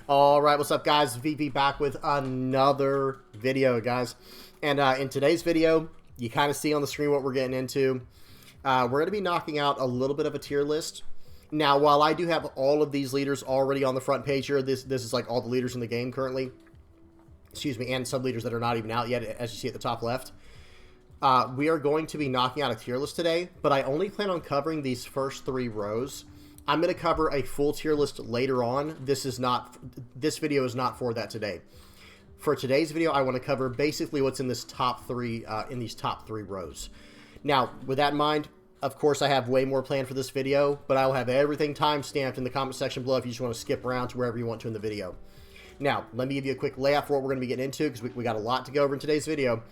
All right, what's up, guys? VP back with another video, guys. And in today's video, you kind of see on the screen what we're getting into. We're going to be knocking out a little bit of a tier list. Now, while I do have all of these leaders already on the front page here, this is like all the leaders in the game currently. Excuse me, and some leaders that are not even out yet, as you see at the top left. We are going to be knocking out a tier list today, but I only plan on covering these first 3 rows. I'm going to cover a full tier list later on. This video is not for that today. For today's video, I want to cover basically what's in this top 3 these top 3 rows. Now, with that in mind, of course, I have way more planned for this video, but I will have everything time-stamped in the comment section below if you just want to skip around to wherever you want to in the video. Now, let me give you a quick layout for what we're going to be getting into, because we got a lot to go over in today's video.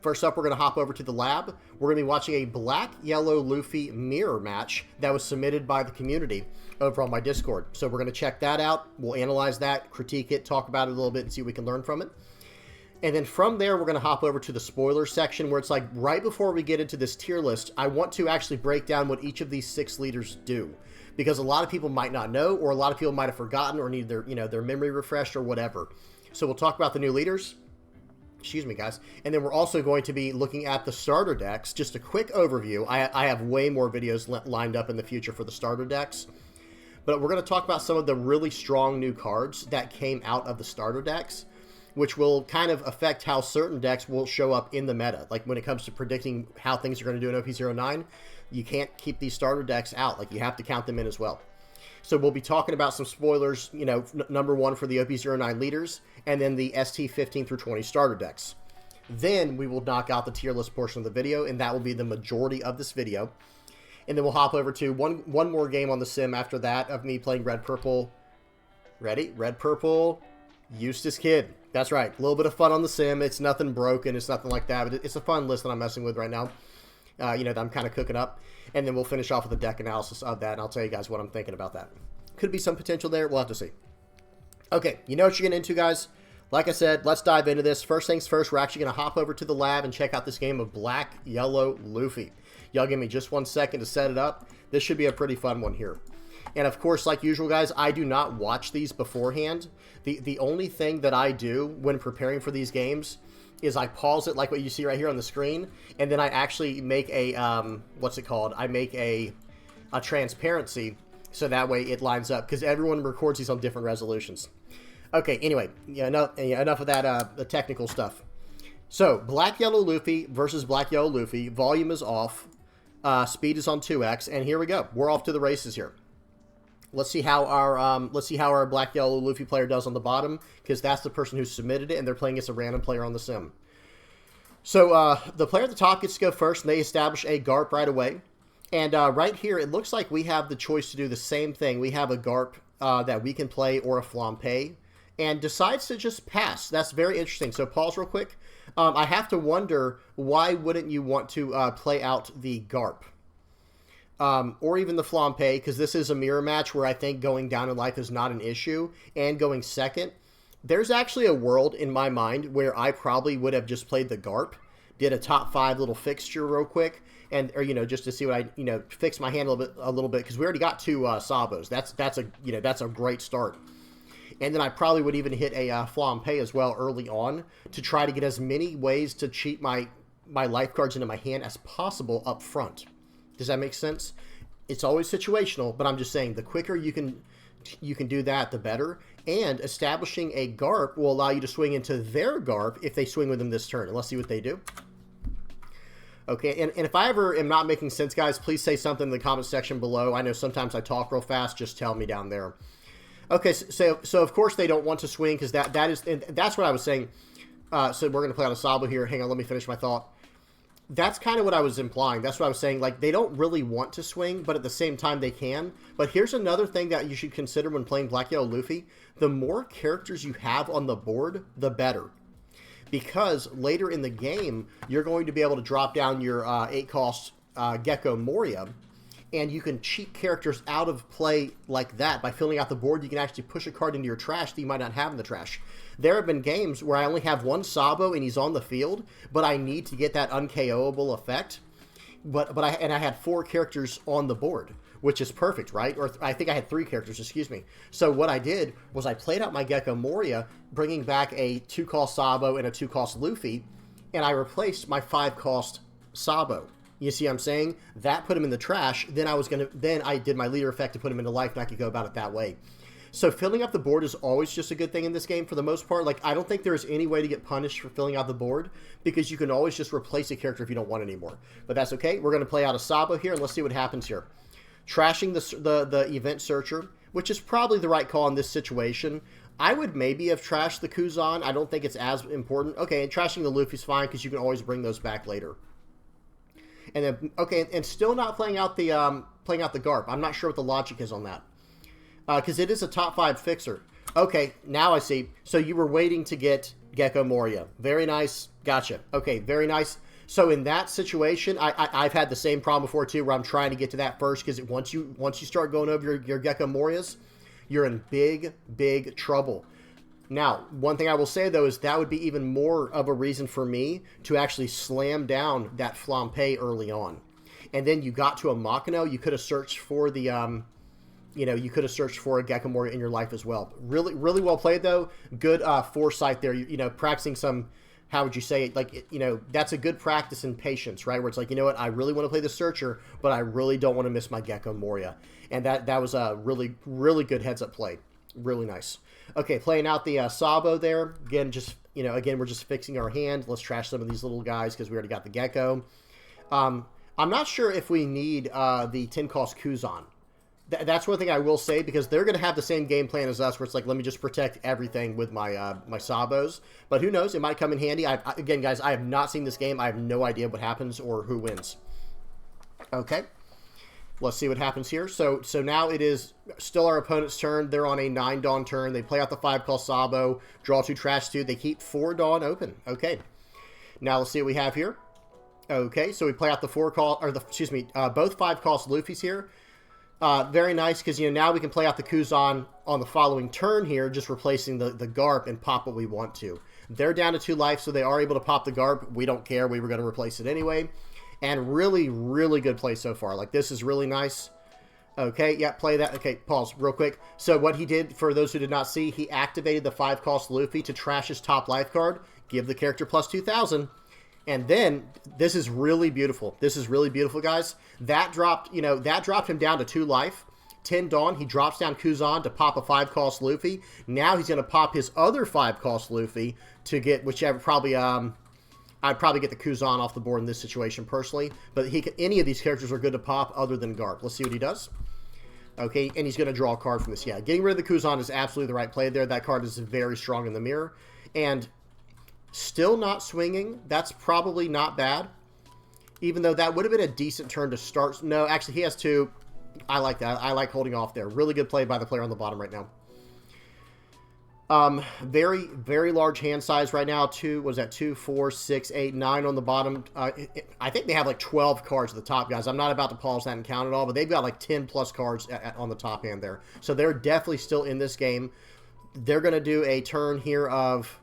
First up, we're going to hop over to the lab. We're going to be watching a black-yellow Luffy mirror match that was submitted by the community over on my Discord. So we're going to check that out. We'll analyze that, critique it, talk about it a little bit, and see what we can learn from it. And then from there, we're going to hop over to the spoiler section, where it's like right before we get into this tier list, I want to actually break down what each of these 6 leaders do. Because a lot of people might not know, or a lot of people might have forgotten, or need their, their memory refreshed, or whatever. So we'll talk about the new leaders. Excuse me, guys. And then we're also going to be looking at the starter decks. Just a quick overview. I have way more videos lined up in the future for the starter decks. But we're going to talk about some of the really strong new cards that came out of the starter decks, which will kind of affect how certain decks will show up in the meta. Like when it comes to predicting how things are going to do in OP09, you can't keep these starter decks out. Like you have to count them in as well. So we'll be talking about some spoilers, number 1 for the OP09 leaders, and then the ST15-20 starter decks. Then we will knock out the tier list portion of the video, and that will be the majority of this video. And then we'll hop over to one more game on the sim after that of me playing Red Purple. Ready? Red Purple Eustace Kid. That's right. A little bit of fun on the sim. It's nothing broken. It's nothing like that. But it's a fun list that I'm messing with right now. That I'm kind of cooking up. And then we'll finish off with a deck analysis of that, and I'll tell you guys what I'm thinking about that. Could be some potential there. We'll have to see. Okay, you know what you're getting into, guys. Like I said, let's dive into this. First things first, we're actually going to hop over to the lab and check out this game of black-yellow Luffy. Y'all give me just 1 second to set it up. This should be a pretty fun one here. And of course, like usual, guys, I do not watch these beforehand. The only thing that I do when preparing for these games is I pause it like what you see right here on the screen, and then I actually make a, what's it called? I make a transparency, so that way it lines up, because everyone records these on different resolutions. Okay, anyway, enough of that, the technical stuff. So, Black-Yellow Luffy versus Black-Yellow Luffy. Volume is off. Speed is on 2x, and here we go. We're off to the races here. Let's see how our Black-Yellow Luffy player does on the bottom, because that's the person who submitted it, and they're playing against a random player on the sim. So the player at the top gets to go first, and they establish a GARP right away. And right here, it looks like we have the choice to do the same thing. We have a GARP that we can play, or a Flampe, and decides to just pass. That's very interesting. So pause real quick. I have to wonder, why wouldn't you want to play out the GARP? Or even the Flampe, because this is a mirror match where I think going down in life is not an issue, and going second. There's actually a world in my mind where I probably would have just played the GARP, did a top 5 little fixture real quick, or just to see what I, fix my hand a little bit, because we already got 2 Sabos. That's a great start. And then I probably would even hit a Flampe as well early on to try to get as many ways to cheat my life cards into my hand as possible up front. Does that make sense? It's always situational, but I'm just saying the quicker you can do that, the better. And establishing a GARP will allow you to swing into their GARP if they swing with them this turn. And let's see what they do. Okay, and if I ever am not making sense, guys, please say something in the comment section below. I know sometimes I talk real fast. Just tell me down there. Okay, so of course they don't want to swing, because that's what I was saying. So we're going to play on a Sabo here. Hang on, let me finish my thought. That's kind of what I was implying. That's what I was saying. Like, they don't really want to swing, but at the same time they can. But here's another thing that you should consider when playing Black-Yellow Luffy. The more characters you have on the board, the better. Because later in the game, you're going to be able to drop down your 8-cost Gecko Moria, and you can cheat characters out of play like that. By filling out the board, you can actually push a card into your trash that you might not have in the trash. There have been games where I only have 1 Sabo and he's on the field, but I need to get that un-KOable effect. But I had 4 characters on the board. which is perfect, right? Or I think I had 3 characters, excuse me. So what I did was I played out my Gecko Moria, bringing back a 2-cost Sabo and a 2-cost Luffy, and I replaced my 5-cost Sabo. You see what I'm saying? That put him in the trash. Then I did my leader effect to put him into life, and I could go about it that way. So filling up the board is always just a good thing in this game for the most part. Like, I don't think there's any way to get punished for filling out the board, because you can always just replace a character if you don't want anymore. But that's okay. We're going to play out a Sabo here, and let's see what happens here. Trashing the event searcher, which is probably the right call in this situation. I would maybe have trashed the Kuzan. I don't think it's as important. Okay, and trashing the Luffy's fine, because you can always bring those back later. And then, okay, and still not playing out the Garp. I'm not sure what the logic is on that. Because it is a top 5 fixer. Okay, now I see. So you were waiting to get Gecko Moria. Very nice. Gotcha. Okay, very nice. So in that situation, I've had the same problem before too, where I'm trying to get to that first, because once you start going over your Gecko Morias, you're in big trouble. Now, one thing I will say though is that would be even more of a reason for me to actually slam down that Flampe early on. And then you got to a Makino, you could have searched for the you could have searched for a Gecko Moria in your life as well. Really, really well played, though. Good foresight there. Practicing some, how would you say it? Like, that's a good practice in patience, right? Where it's like, you know what? I really want to play the Searcher, but I really don't want to miss my Gecko Moria. And that was a really, really good heads-up play. Really nice. Okay, playing out the Sabo there. Again, we're just fixing our hand. Let's trash some of these little guys because we already got the Gecko. I'm not sure if we need the 10-cost Kuzan. That's one thing I will say, because they're going to have the same game plan as us, where it's like, let me just protect everything with my my Sabos. But who knows? It might come in handy. Again, guys, I have not seen this game. I have no idea what happens or who wins. Okay. Let's see what happens here. So now it is still our opponent's turn. They're on a 9 Dawn turn. They play out the 5-cost Sabo, draw 2, trash 2. They keep 4 Dawn open. Okay. Now let's see what we have here. Okay, so we play out the both 5-cost Luffys here. Very nice, because now we can play out the Kuzan on the following turn here, just replacing the Garp and pop what we want to. They're down to 2 life, so they are able to pop the Garp. We don't care. We were going to replace it anyway. And really, really good play so far. Like, this is really nice. Okay, yeah, play that. Okay, pause real quick. So what he did, for those who did not see, he activated the 5-cost Luffy to trash his top life card, give the character plus 2,000. And then, this is really beautiful. This is really beautiful, guys. That dropped him down to 2 life. 10 Dawn, he drops down Kuzan to pop a 5-cost Luffy. Now he's going to pop his other 5-cost Luffy to get whichever, I'd probably get the Kuzan off the board in this situation personally. But any of these characters are good to pop other than Garp. Let's see what he does. Okay, and he's going to draw a card from this. Yeah, getting rid of the Kuzan is absolutely the right play there. That card is very strong in the mirror. And still not swinging. That's probably not bad. Even though that would have been a decent turn to start. No, actually, he has 2. I like that. I like holding off there. Really good play by the player on the bottom right now. Very, very large hand size right now. 2, was that 2, 4, 6, 8, 9 on the bottom. I think they have like 12 cards at the top, guys. I'm not about to pause that and count it all, but they've got like 10 plus cards on the top hand there. So they're definitely still in this game. They're going to do a turn here of...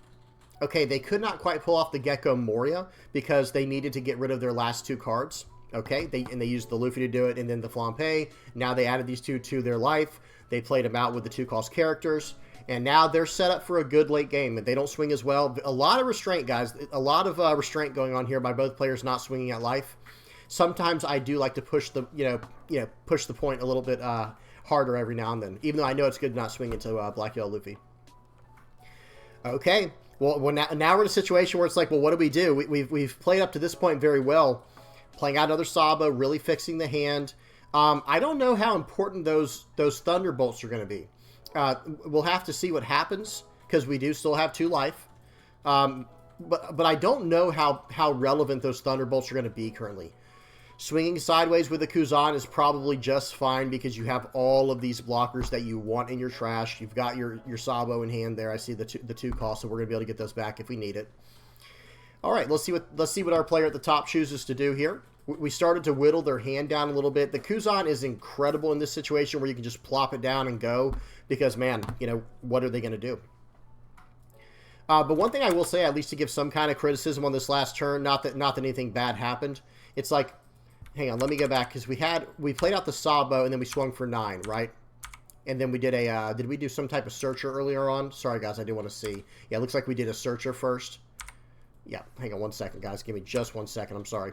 Okay, they could not quite pull off the Gecko Moria because they needed to get rid of their last 2 cards. Okay, they used the Luffy to do it, and then the Flampe. Now they added these 2 to their life. They played them out with the 2-cost characters. And now they're set up for a good late game. They don't swing as well. A lot of restraint, guys. A lot of restraint going on here by both players not swinging at life. Sometimes I do like to push the, push the point a little bit harder every now and then. Even though I know it's good to not swing into Black Yellow Luffy. Okay. Well, now we're in a situation where it's like, well, what do we do? We've played up to this point very well. Playing out another Sabo, really fixing the hand. I don't know how important those Thunderbolts are going to be. We'll have to see what happens, because we do still have 2 life. But I don't know how relevant those Thunderbolts are going to be currently. Swinging sideways with the Kuzan is probably just fine, because you have all of these blockers that you want in your trash. You've got your Sabo in hand there. I see the two costs, so we're going to be able to get those back if we need it. All right, let's see what our player at the top chooses to do here. We started to whittle their hand down a little bit. The Kuzan is incredible in this situation where you can just plop it down and go, because, man, what are they going to do? But one thing I will say, at least to give some kind of criticism on this last turn, not that anything bad happened, it's like, hang on, let me go back, because we played out the Sabo, and then we swung for 9, right? And then we did a, did we do some type of searcher earlier on? Sorry, guys, I do want to see. Yeah, it looks like we did a searcher first. Yeah, hang on 1 second, guys. Give me just 1 second. I'm sorry.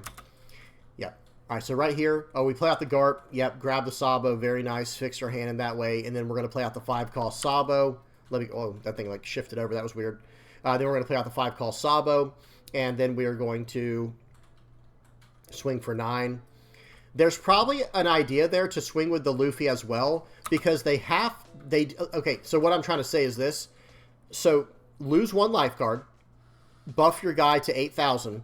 Yeah. All right, so right here, oh, we play out the Garp. Yep, grab the Sabo. Very nice. Fixed our hand in that way. And then we're going to play out the 5-call Sabo. Let me, oh, that thing like shifted over. That was weird. Then we're going to play out the 5-call Sabo. And then we are going to swing for 9. There's probably an idea there to swing with the Luffy as well, because okay, so what I'm trying to say is this. So lose 1 life card, buff your guy to 8,000,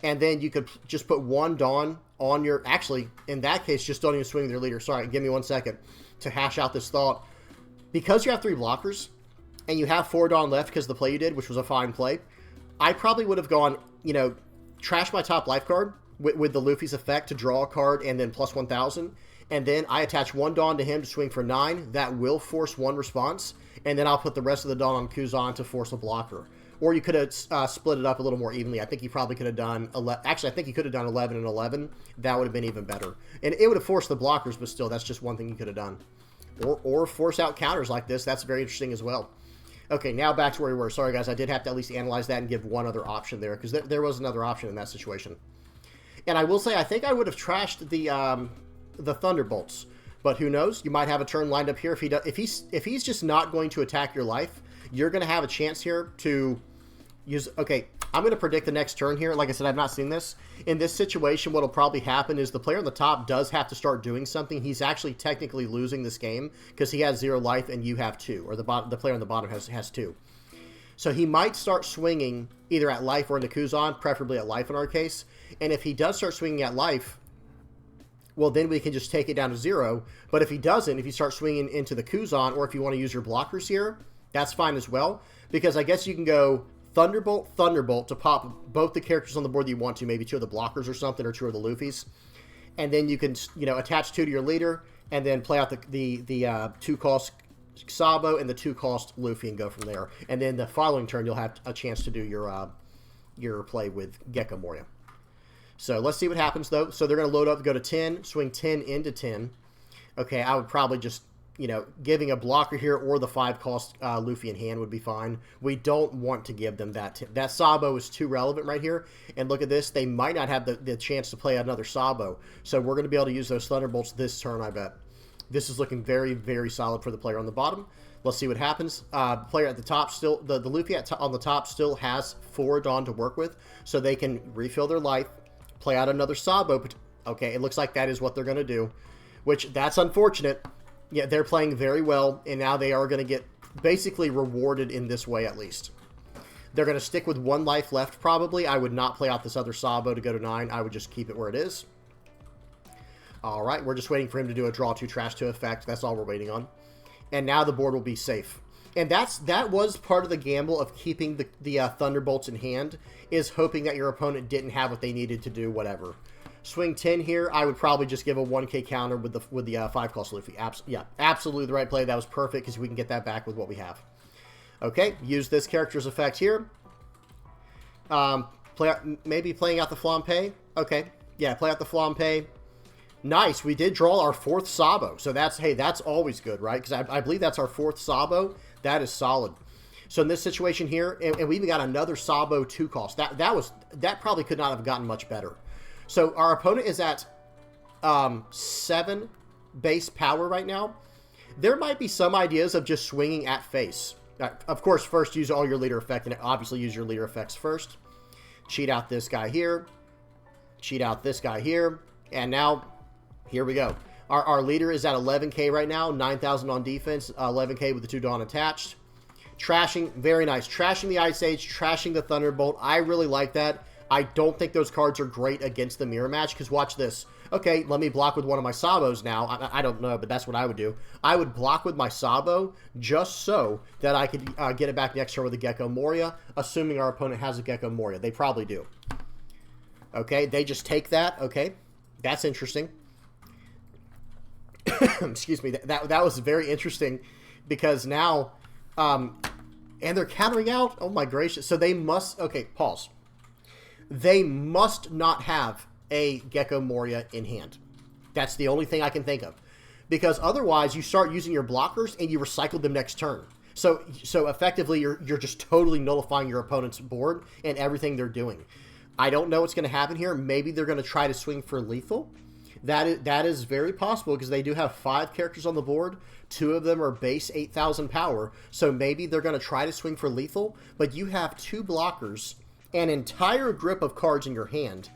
and then you could just put 1 Dawn on your, actually, in that case, just don't even swing with your leader. Sorry, give me 1 second to hash out this thought. Because you have 3 blockers, and you have 4 Dawn left because of the play you did, which was a fine play, I probably would have gone, you know, trash my top life card with the Luffy's effect to draw a card and then plus 1,000. And then I attach 1 Dawn to him to swing for 9. That will force 1 response. And then I'll put the rest of the Dawn on Kuzan to force a blocker. Or you could have split it up a little more evenly. I think you probably could have done... Actually, I think you could have done 11 and 11. That would have been even better. And it would have forced the blockers, but still, that's just one thing you could have done. Or force out counters like this. That's very interesting as well. Okay, now back to where we were. Sorry, guys. I did have to at least analyze that and give one other option there, because there was another option in that situation. And I will say, I think I would have trashed the Thunderbolts, but who knows? You might have a turn lined up here. If he's just not going to attack your life, you're going to have a chance here to use. Okay, I'm going to predict the next turn here. Like I said, I've not seen this. In this situation, what will probably happen is the player on the top does have to start doing something. He's actually technically losing this game because he has 0 life and you have 2, or the player on the bottom has 2. So he might start swinging either at life or into Kuzan, preferably at life in our case. And if he does start swinging at life, well, then we can just take it down to 0. But if he doesn't, if you start swinging into the Kuzan, or if you want to use your blockers here, that's fine as well. Because I guess you can go Thunderbolt, Thunderbolt to pop both the characters on the board that you want to, maybe 2 of the blockers or something, or 2 of the Luffys. And then you can, you know, attach 2 to your leader, and then play out the 2-cost Sabo and the 2-cost Luffy and go from there. And then the following turn, you'll have a chance to do your play with Gecko Moria. So let's see what happens, though. So they're going to load up, go to 10, swing 10 into 10. Okay, I would probably just, you know, giving a blocker here or the 5-cost Luffy in hand would be fine. We don't want to give them that. That Sabo is too relevant right here. And look at this. They might not have the chance to play another Sabo. So we're going to be able to use those Thunderbolts this turn, I bet. This is looking very, very solid for the player on the bottom. Let's see what happens. Player at the top still, the Luffy on the top still has 4 Dawn to work with. So they can refill their life, play out another Sabo. Okay, it looks like that is what they're going to do, which that's unfortunate. Yeah, they're playing very well, and now they are going to get basically rewarded in this way at least. They're going to stick with 1 life left probably. I would not play out this other Sabo to go to 9. I would just keep it where it is. All right, we're just waiting for him to do a draw 2 trash 2 effect. That's all we're waiting on. And now the board will be safe. And that was part of the gamble of keeping the Thunderbolts in hand, is hoping that your opponent didn't have what they needed to do whatever. Swing 10 here, I would probably just give a 1k counter with the 5-cost Luffy. Yeah, absolutely the right play. That was perfect because we can get that back with what we have. Okay, use this character's effect here. Maybe playing out the Flampe. Okay, yeah, play out the Flampe. Nice, we did draw our 4th Sabo. So that's always good, right? Because I believe that's our 4th Sabo. That is solid. So in this situation here, and we even got another Sabo 2-cost. That probably could not have gotten much better. So our opponent is at 7 base power right now. There might be some ideas of just swinging at face. Of course, first use all your leader effect, and obviously use your leader effects first. Cheat out this guy here. Cheat out this guy here. And now, here we go. Our leader is at 11k right now, 9,000 on defense, 11k with the 2 Dawn attached. Trashing, very nice. Trashing the Ice Age, trashing the Thunderbolt. I really like that. I don't think those cards are great against the mirror match, because watch this. Okay, let me block with one of my Sabos now. I don't know, but that's what I would do. I would block with my Sabo just so that I could get it back next turn with a Gecko Moria, assuming our opponent has a Gecko Moria. They probably do. Okay, they just take that. Okay, that's interesting. Excuse me. That was very interesting, because now, and they're countering out. Oh my gracious. So they must, okay, pause. They must not have a Gecko Moria in hand. That's the only thing I can think of. Because otherwise, you start using your blockers and you recycle them next turn. So effectively, you're just totally nullifying your opponent's board and everything they're doing. I don't know what's going to happen here. Maybe they're going to try to swing for lethal. That is very possible because they do have 5 characters on the board. 2 of them are base 8,000 power. So maybe they're going to try to swing for lethal. But you have 2 blockers, an entire grip of cards in your hand,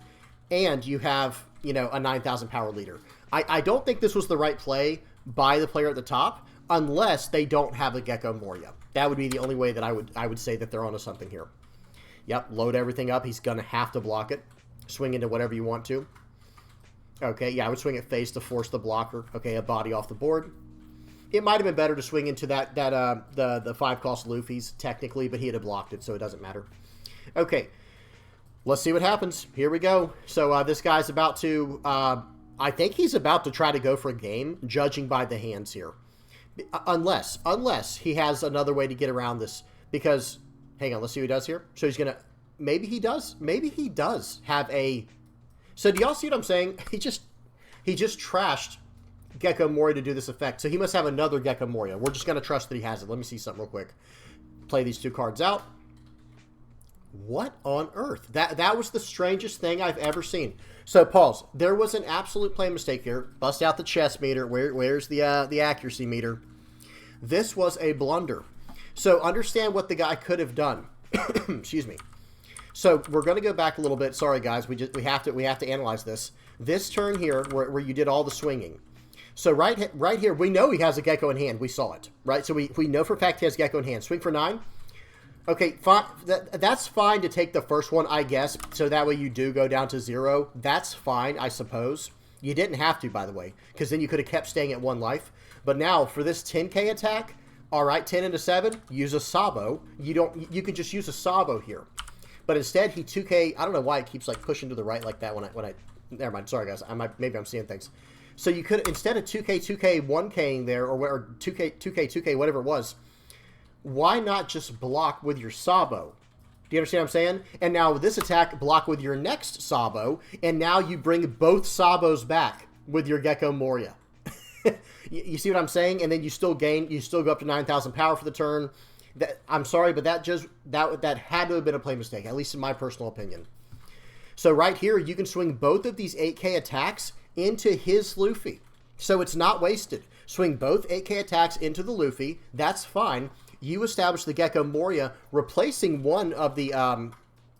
and you have, you know, a 9,000 power leader. I don't think this was the right play by the player at the top unless they don't have a Gecko Moria. That would be the only way that I would say that they're onto something here. Yep, load everything up. He's going to have to block it. Swing into whatever you want to. Okay, yeah, I would swing it face to force the blocker. Okay, a body off the board. It might have been better to swing into the 5-cost Luffy's, technically, but he had blocked it, so it doesn't matter. Okay, let's see what happens. Here we go. So this guy's about to... I think he's about to try to go for a game, judging by the hands here. Unless he has another way to get around this. Because, hang on, let's see what he does here. So he's going to... Maybe he does have a... So do y'all see what I'm saying? He just trashed Gecko Moria to do this effect. So he must have another Gecko Moria. We're just going to trust that he has it. Let me see something real quick. Play these 2 cards out. What on earth? That was the strangest thing I've ever seen. So pause. There was an absolute play mistake here. Bust out the chess meter. Where's the accuracy meter? This was a blunder. So understand what the guy could have done. Excuse me. So we're going to go back a little bit. Sorry guys, we have to analyze this. This turn here where you did all the swinging. So right here, we know he has a Gecko in hand. We saw it, right? So we know for a fact he has Gecko in hand. Swing for 9. Okay, fine. That's fine to take the first one, I guess, so that way you do go down to 0. That's fine, I suppose. You didn't have to, by the way, because then you could have kept staying at 1 life. But now, for this 10k attack, all right, 10 into 7, use a Sabo. You could just use a Sabo here. But instead, he 2k, I don't know why it keeps, like, pushing to the right like that when I never mind, sorry, guys. Maybe I'm seeing things. So you could, instead of 2k, 1k'ing there, or 2k, whatever it was, why not just block with your Sabo? Do you understand what I'm saying? And now with this attack, block with your next Sabo, and now you bring both Sabos back with your Gecko Moria. You see what I'm saying? And then you still go up to 9,000 power for the turn. I'm sorry, but that had to have been a play mistake, at least in my personal opinion. So right here, you can swing both of these 8k attacks into his Luffy. So it's not wasted. Swing both 8k attacks into the Luffy. That's fine. You establish the Gecko Moria, replacing one of the,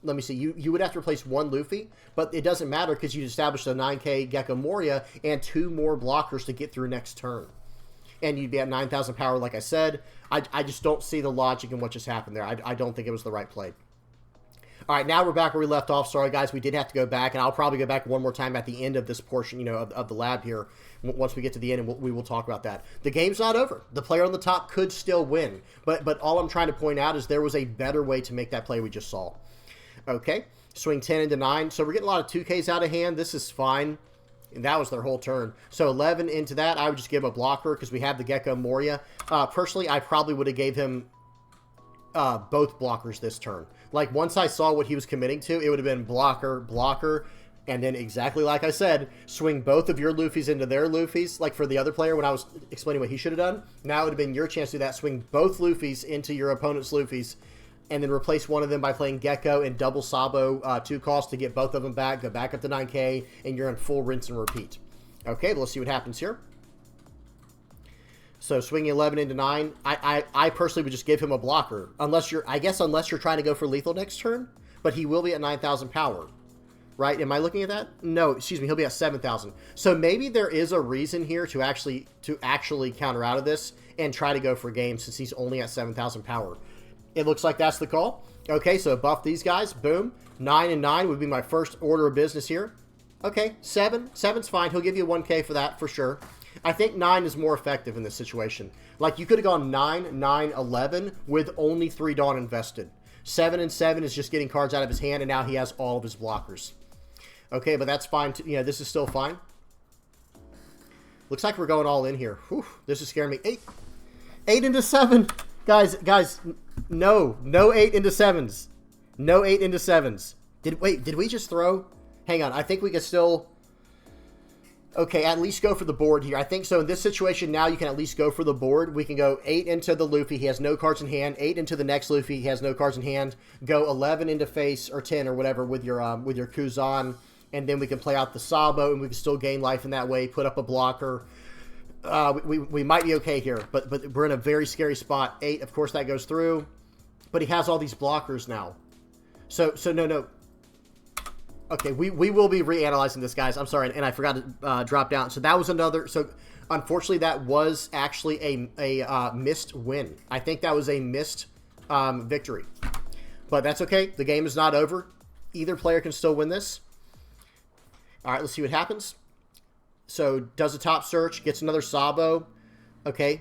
let me see, you would have to replace one Luffy, but it doesn't matter because you established a 9k Gecko Moria and 2 more blockers to get through next turn. And you'd be at 9,000 power, like I said. I just don't see the logic in what just happened there. I don't think it was the right play. All right, now we're back where we left off. Sorry, guys, we did have to go back, and I'll probably go back one more time at the end of this portion, you know, of the lab here. Once we get to the end, and we will talk about that. The game's not over. The player on the top could still win, but all I'm trying to point out is there was a better way to make that play we just saw. Okay, swing 10 into 9. So we're getting a lot of 2Ks out of hand. This is fine. And that was their whole turn. So 11 into that, I would just give him a blocker because we have the Gecko Moria. Personally, I probably would have gave him both blockers this turn. Like, once I saw what he was committing to, it would have been blocker, and then exactly like I said, swing both of your Luffys into their Luffys, like for the other player when I was explaining what he should have done. Now it would have been your chance to do that. Swing both Luffys into your opponent's Luffys, and then replace one of them by playing Gecko and double Sabo 2 costs to get both of them back, go back up to 9k, and you're in full rinse and repeat. Okay, but let's see what happens here. So swinging 11 into 9, I personally would just give him a blocker, unless you're trying to go for lethal next turn, but he will be at 9,000 power, right? Am I looking at that? No, excuse me, he'll be at 7,000. So maybe there is a reason here to actually counter out of this and try to go for a game since he's only at 7,000 power. It looks like that's the call. Okay, so buff these guys, boom. 9 and 9 would be my first order of business here. Okay, 7's fine. He'll give you 1k for that for sure. I think 9 is more effective in this situation. Like, you could have gone 9, 9, 11 with only 3 Dawn invested. 7 and 7 is just getting cards out of his hand, and now he has all of his blockers. Okay, but that's fine. You know, this is still fine. Looks like we're going all in here. Whew, this is scaring me. 8 into 7. Guys, no 8 into 7s. No 8 into 7s. Did we just throw? Hang on. I think we can still... Okay, at least go for the board here. I think so. In this situation now, you can at least go for the board. We can go 8 into the Luffy. He has no cards in hand. 8 into the next Luffy. He has no cards in hand. Go 11 into face, or 10 or whatever with your Kuzan. And then we can play out the Sabo, and we can still gain life in that way. Put up a blocker. We might be okay here, but we're in a very scary spot. 8, of course, that goes through. But he has all these blockers now. So no. Okay, we will be reanalyzing this, guys. I'm sorry, and I forgot to drop down. So that was another... So, unfortunately, that was actually a missed win. I think that was a missed victory. But that's okay. The game is not over. Either player can still win this. All right, let's see what happens. So, does a top search, gets another Sabo. Okay,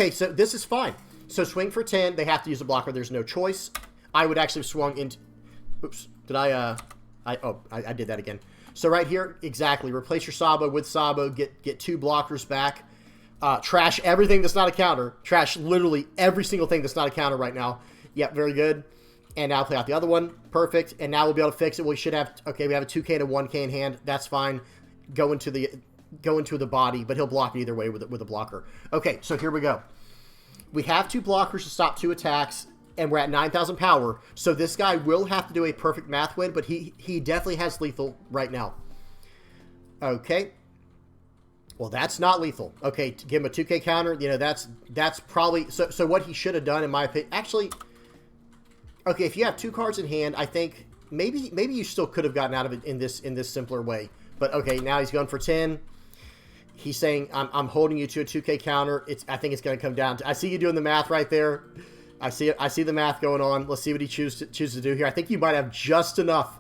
so this is fine. So, swing for 10. They have to use a blocker. There's no choice. I would actually have swung into... Oops, did I did that again. So right here, exactly. Replace your Sabo with Sabo. Get 2 blockers back. Trash everything that's not a counter. Trash literally every single thing that's not a counter right now. Yep, very good. And now play out the other one. Perfect. And now we'll be able to fix it. We should have... Okay, we have a 2K and a 1K in hand. That's fine. Go into the body, but he'll block it either way with a blocker. Okay, so here we go. We have 2 blockers to stop 2 attacks. And we're at 9,000 power, so this guy will have to do a perfect math win, but he definitely has lethal right now. Okay. Well, that's not lethal. Okay, to give him a 2K counter, you know, that's probably... So what he should have done, in my opinion... Actually, okay, if you have 2 cards in hand, I think maybe you still could have gotten out of it in this simpler way. But, okay, now he's going for 10. He's saying, I'm holding you to a 2K counter. I think it's going to come down to... I see you doing the math right there. I see the math going on. Let's see what he chooses to do here. I think you might have just enough,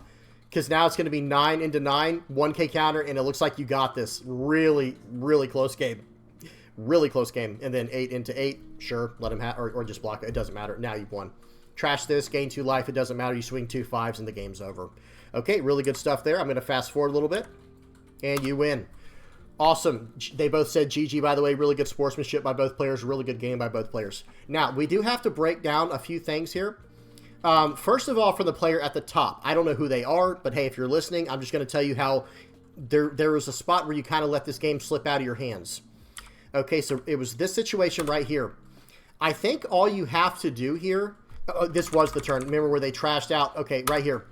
because now it's going to be 9 into 9, 1K counter, and it looks like you got this. Really, really close game. Really close game. And then 8 into 8, sure, let him have, or just block it. It doesn't matter. Now you've won. Trash this, gain 2 life. It doesn't matter. You swing 2 5s and the game's over. Okay, really good stuff there. I'm going to fast forward a little bit, and you win. Awesome. They both said GG, by the way. Really good sportsmanship by both players. Really good game by both players. Now, we do have to break down a few things here. First of all, for the player at the top, I don't know who they are, but hey, if you're listening, I'm just going to tell you how there was a spot where you kind of let this game slip out of your hands. Okay, so it was this situation right here. I think all you have to do here... this was the turn. Remember where they trashed out? Okay, right here.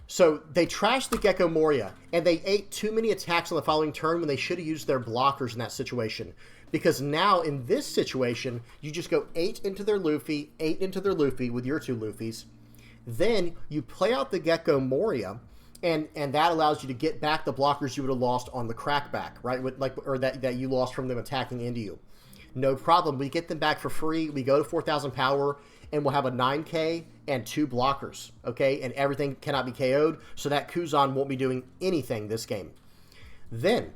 So they trashed the Gecko Moria, and they ate too many attacks on the following turn when they should have used their blockers in that situation. Because now, in this situation, you just go 8 into their Luffy, 8 into their Luffy with your 2 Luffys. Then you play out the Gecko Moria, and that allows you to get back the blockers you would have lost on the crackback, right? Or that you lost from them attacking into you. No problem. We get them back for free. We go to 4,000 power, and we'll have a 9K and 2 blockers, okay? And everything cannot be KO'd, so that Kuzan won't be doing anything this game. Then,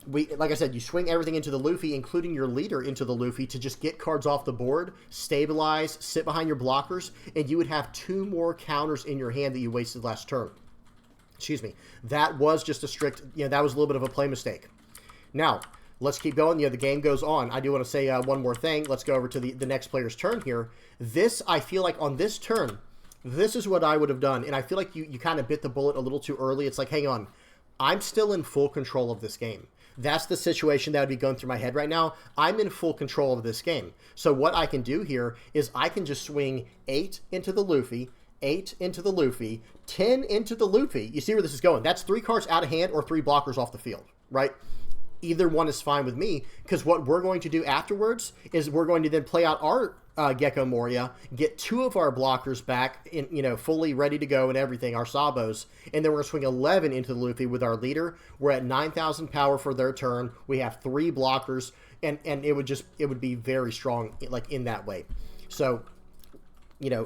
like I said, you swing everything into the Luffy, including your leader into the Luffy, to just get cards off the board, stabilize, sit behind your blockers, and you would have 2 more counters in your hand that you wasted last turn. Excuse me. That was just a strict, that was a little bit of a play mistake. Now, let's keep going. The game goes on. I do want to say one more thing. Let's go over to the next player's turn here. This, I feel like on this turn, this is what I would have done. And I feel like you kind of bit the bullet a little too early. It's like, hang on. I'm still in full control of this game. That's the situation that would be going through my head right now. I'm in full control of this game. So what I can do here is I can just swing 8 into the Luffy, 8 into the Luffy, 10 into the Luffy. You see where this is going. That's 3 cards out of hand or 3 blockers off the field, right? Either one is fine with me, because what we're going to do afterwards is we're going to then play out our Gecko Moria, get 2 of our blockers back, in, fully ready to go and everything, our Sabos, and then we're going to swing 11 into the Luffy with our leader. We're at 9,000 power for their turn. We have 3 blockers, and it would be very strong, like, in that way. So,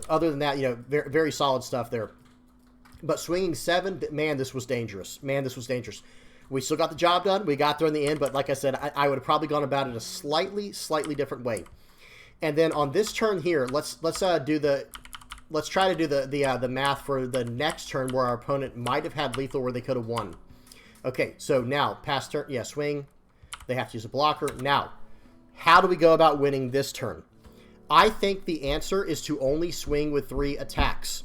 other than that, very, very solid stuff there. But swinging 7, man, this was dangerous. Man, this was dangerous. We still got the job done. We got there in the end, but like I said, I would have probably gone about it a slightly different way. And then on this turn here, let's try to do the math for the next turn where our opponent might have had lethal where they could have won. Okay, so now past turn, swing. They have to use a blocker. Now, how do we go about winning this turn? I think the answer is to only swing with 3 attacks.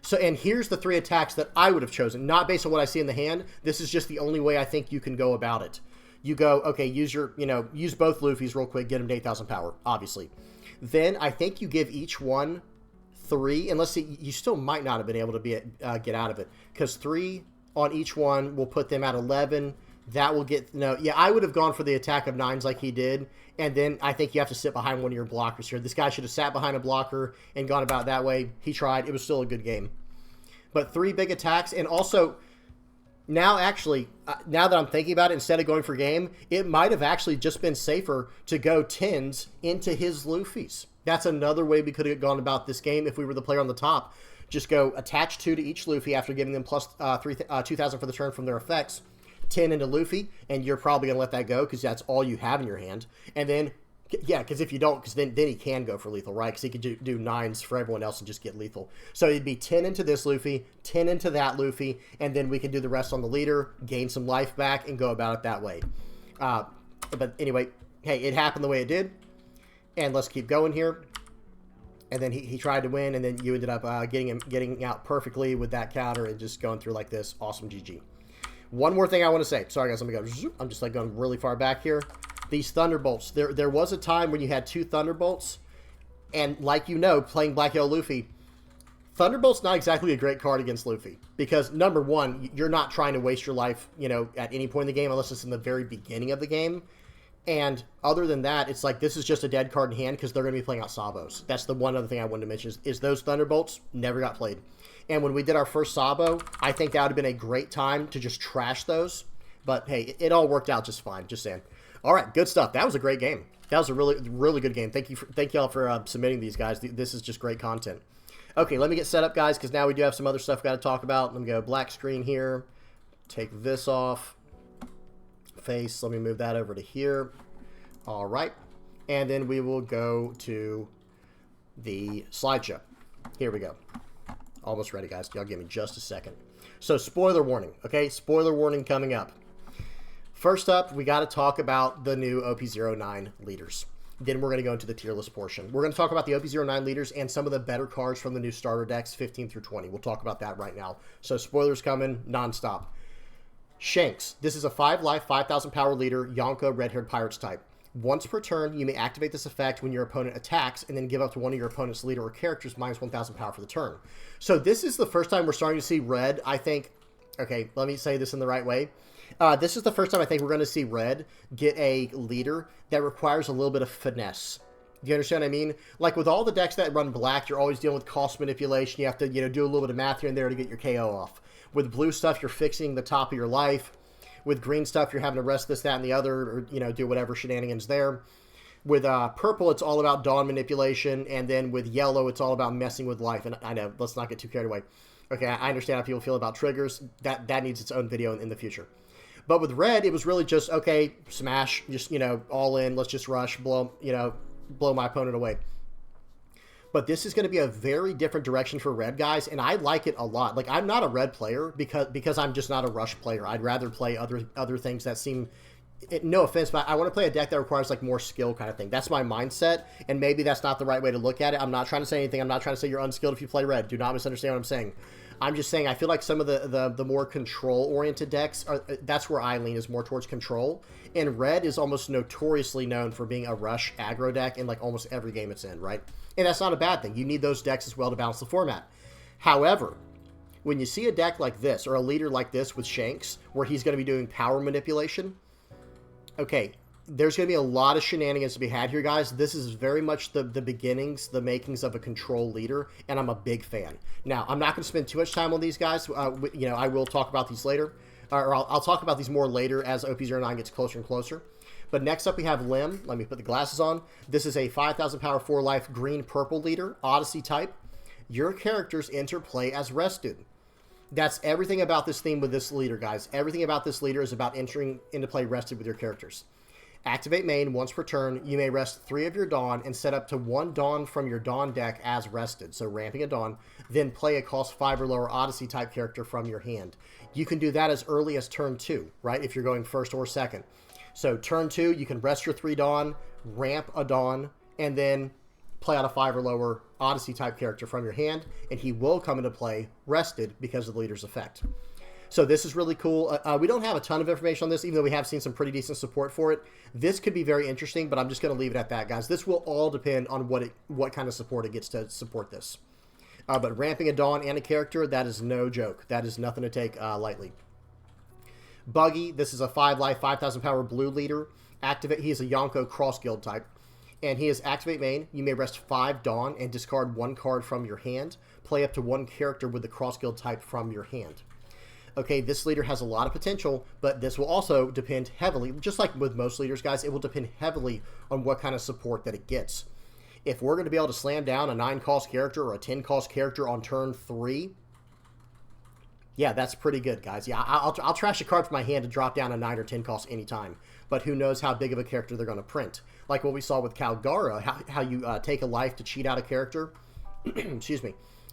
So, and here's the 3 attacks that I would have chosen, not based on what I see in the hand. This is just the only way I think you can go about it. You go, okay, use your, use both Luffy's real quick, get him to 8,000 power, obviously. Then I think you give each one 3, and let's see, you still might not have been able to get out of it, because 3 on each one will put them at 11. That will get, yeah, I would have gone for the attack of 9s like he did, and then I think you have to sit behind one of your blockers here. This guy should have sat behind a blocker and gone about that way. He tried. It was still a good game. But 3 big attacks, and also, now actually, now that I'm thinking about it, instead of going for game, it might have actually just been safer to go 10s into his Luffy's. That's another way we could have gone about this game if we were the player on the top. Just go attach 2 to each Luffy after giving them plus 2,000 for the turn from their effects. 10 into Luffy, and you're probably going to let that go because that's all you have in your hand. And then, yeah, because if you don't, because then he can go for lethal, right? Because he could do 9s for everyone else and just get lethal. So it'd be 10 into this Luffy, 10 into that Luffy, and then we can do the rest on the leader, gain some life back, and go about it that way. But anyway, hey, it happened the way it did, and let's keep going here. And then he tried to win, and then you ended up getting out perfectly with that counter and just going through like this. Awesome GG. One more thing I want to say. Sorry, guys. Let me go. I'm just like going really far back here. These Thunderbolts. There was a time when you had 2 Thunderbolts. And like playing Black Yellow Luffy, Thunderbolt's not exactly a great card against Luffy. Because, number one, you're not trying to waste your life, at any point in the game, unless it's in the very beginning of the game. And other than that, it's like this is just a dead card in hand because they're going to be playing out Sabos. That's the one other thing I wanted to mention is those Thunderbolts never got played. And when we did our first Sabo, I think that would have been a great time to just trash those. But hey, it all worked out just fine. Just saying. All right, good stuff. That was a great game. That was a really, really good game. Thank y'all for submitting these, guys. This is just great content. Okay, let me get set up, guys, because now we do have some other stuff we got to talk about. Let me go black screen here. Take this off. Face. Let me move that over to here. All right, and then we will go to the slideshow. Here we go. Almost ready, guys. Y'all give me just a second. So, spoiler warning, okay? Spoiler warning coming up. First up, we got to talk about the new OP09 leaders. Then we're going to go into the tier list portion. We're going to talk about the OP09 leaders and some of the better cards from the new starter decks, 15 through 20. We'll talk about that right now. So, spoilers coming nonstop. Shanks. This is a 5-life, 5,000 power leader, Yonko, red-haired pirates type. Once per turn, you may activate this effect when your opponent attacks and then give up to one of your opponent's leader or characters minus 1,000 power for the turn. So this is the first time we're starting to see Red, I think. Okay, let me say this in the right way. This is the first time I think we're going to see Red get a leader that requires a little bit of finesse. Do you understand what I mean? Like with all the decks that run black, you're always dealing with cost manipulation. You have to, do a little bit of math here and there to get your KO off. With blue stuff, you're fixing the top of your life. With green stuff, you're having to rest this, that, and the other, or, do whatever shenanigans there. With purple, it's all about dawn manipulation, and then with yellow, it's all about messing with life. And I know, let's not get too carried away. Okay, I understand how people feel about triggers. That needs its own video in the future. But with red, it was really just, okay, smash, just, all in, let's just rush, blow my opponent away. But this is going to be a very different direction for red, guys, and I like it a lot. Like, I'm not a red player because I'm just not a rush player. I'd rather play other things that seem, no offense, but I want to play a deck that requires, like, more skill kind of thing. That's my mindset, and maybe that's not the right way to look at it. I'm not trying to say anything. I'm not trying to say you're unskilled if you play red. Do not misunderstand what I'm saying. I'm just saying I feel like some of the more control-oriented decks, that's where I lean, is more towards control. And red is almost notoriously known for being a rush aggro deck in, like, almost every game it's in, right? And that's not a bad thing. You need those decks as well to balance the format. However, when you see a deck like this, or a leader like this with Shanks, where he's going to be doing power manipulation, okay, there's going to be a lot of shenanigans to be had here, guys. This is very much the beginnings, the makings of a control leader, and I'm a big fan. Now, I'm not going to spend too much time on these guys. I will talk about these later, or I'll talk about these more later as OP09 gets closer and closer. But next up we have Lim. Let me put the glasses on. This is a 5,000 power 4-life green-purple leader, Odyssey type. Your characters enter play as rested. That's everything about this theme with this leader, guys. Everything about this leader is about entering into play rested with your characters. Activate main once per turn. You may rest 3 of your Dawn and set up to 1 Dawn from your Dawn deck as rested. So ramping a Dawn. Then play a cost 5 or lower Odyssey type character from your hand. You can do that as early as turn 2, right? If you're going first or second. So turn 2, you can rest your 3 Dawn, ramp a Dawn, and then play out a 5 or lower Odyssey type character from your hand, and he will come into play rested because of the leader's effect. So this is really cool. We don't have a ton of information on this, even though we have seen some pretty decent support for it. This could be very interesting, but I'm just going to leave it at that, guys. This will all depend on what kind of support it gets to support this. But ramping a Dawn and a character, that is no joke. That is nothing to take lightly. Buggy, this is a 5 life, 5,000 power blue leader. Activate. He is a Yonko cross guild type. And he is activate main. You may rest 5 Dawn and discard 1 card from your hand. Play up to 1 character with the cross guild type from your hand. Okay, this leader has a lot of potential, but this will also depend heavily, just like with most leaders, guys, it will depend heavily on what kind of support that it gets. If we're going to be able to slam down a 9-cost character or a 10-cost character on turn 3, yeah, that's pretty good, guys. Yeah, I'll trash a card from my hand to drop down a 9 or 10 cost anytime, but who knows how big of a character they're going to print. Like what we saw with Calgara, how you take a life to cheat out a character. Excuse me.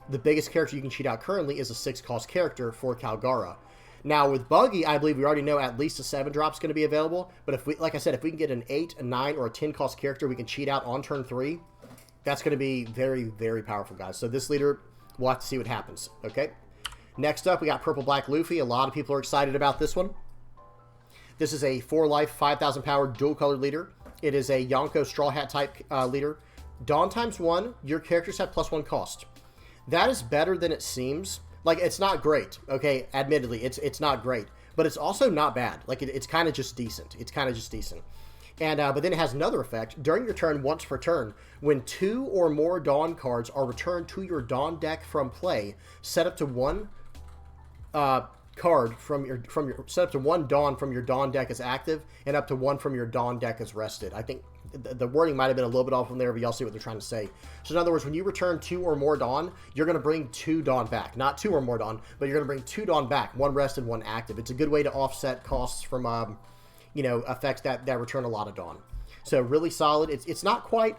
The biggest character you can cheat out currently is a 6-cost character for Calgara. Now with Buggy, I believe we already know at least a 7-drop is going to be available. But if we, like I said, if we can get an 8, a 9, or a 10-cost character we can cheat out on turn 3, that's going to be very, very powerful, guys. So this leader, we'll have to see what happens. Okay. Next up, we got Purple Black Luffy. A lot of people are excited about this one. This is a 4-life, 5,000 power dual colored leader. It is a Yonko Straw Hat type leader. Dawn times 1, your characters have +1 cost. That is better than it seems. Like, it's not great, okay? Admittedly, it's not great. But it's also not bad. Like, it's kind of just decent. It's kind of just decent. And but then it has another effect. During your turn, once per turn, when 2 or more Dawn cards are returned to your Dawn deck from play, set up to 1 card from your set up to 1 Dawn from your Dawn deck is active, and up to 1 from your Dawn deck is rested. I think the wording might have been a little bit off from there, but y'all see what they're trying to say. So in other words, when you return 2 or more Dawn, you're going to bring 2 Dawn back. Not 2 or more Dawn, but you're going to bring 2 Dawn back, 1 rested, 1 active. It's a good way to offset costs from, you know, effects that return a lot of Dawn. So really solid. It's not quite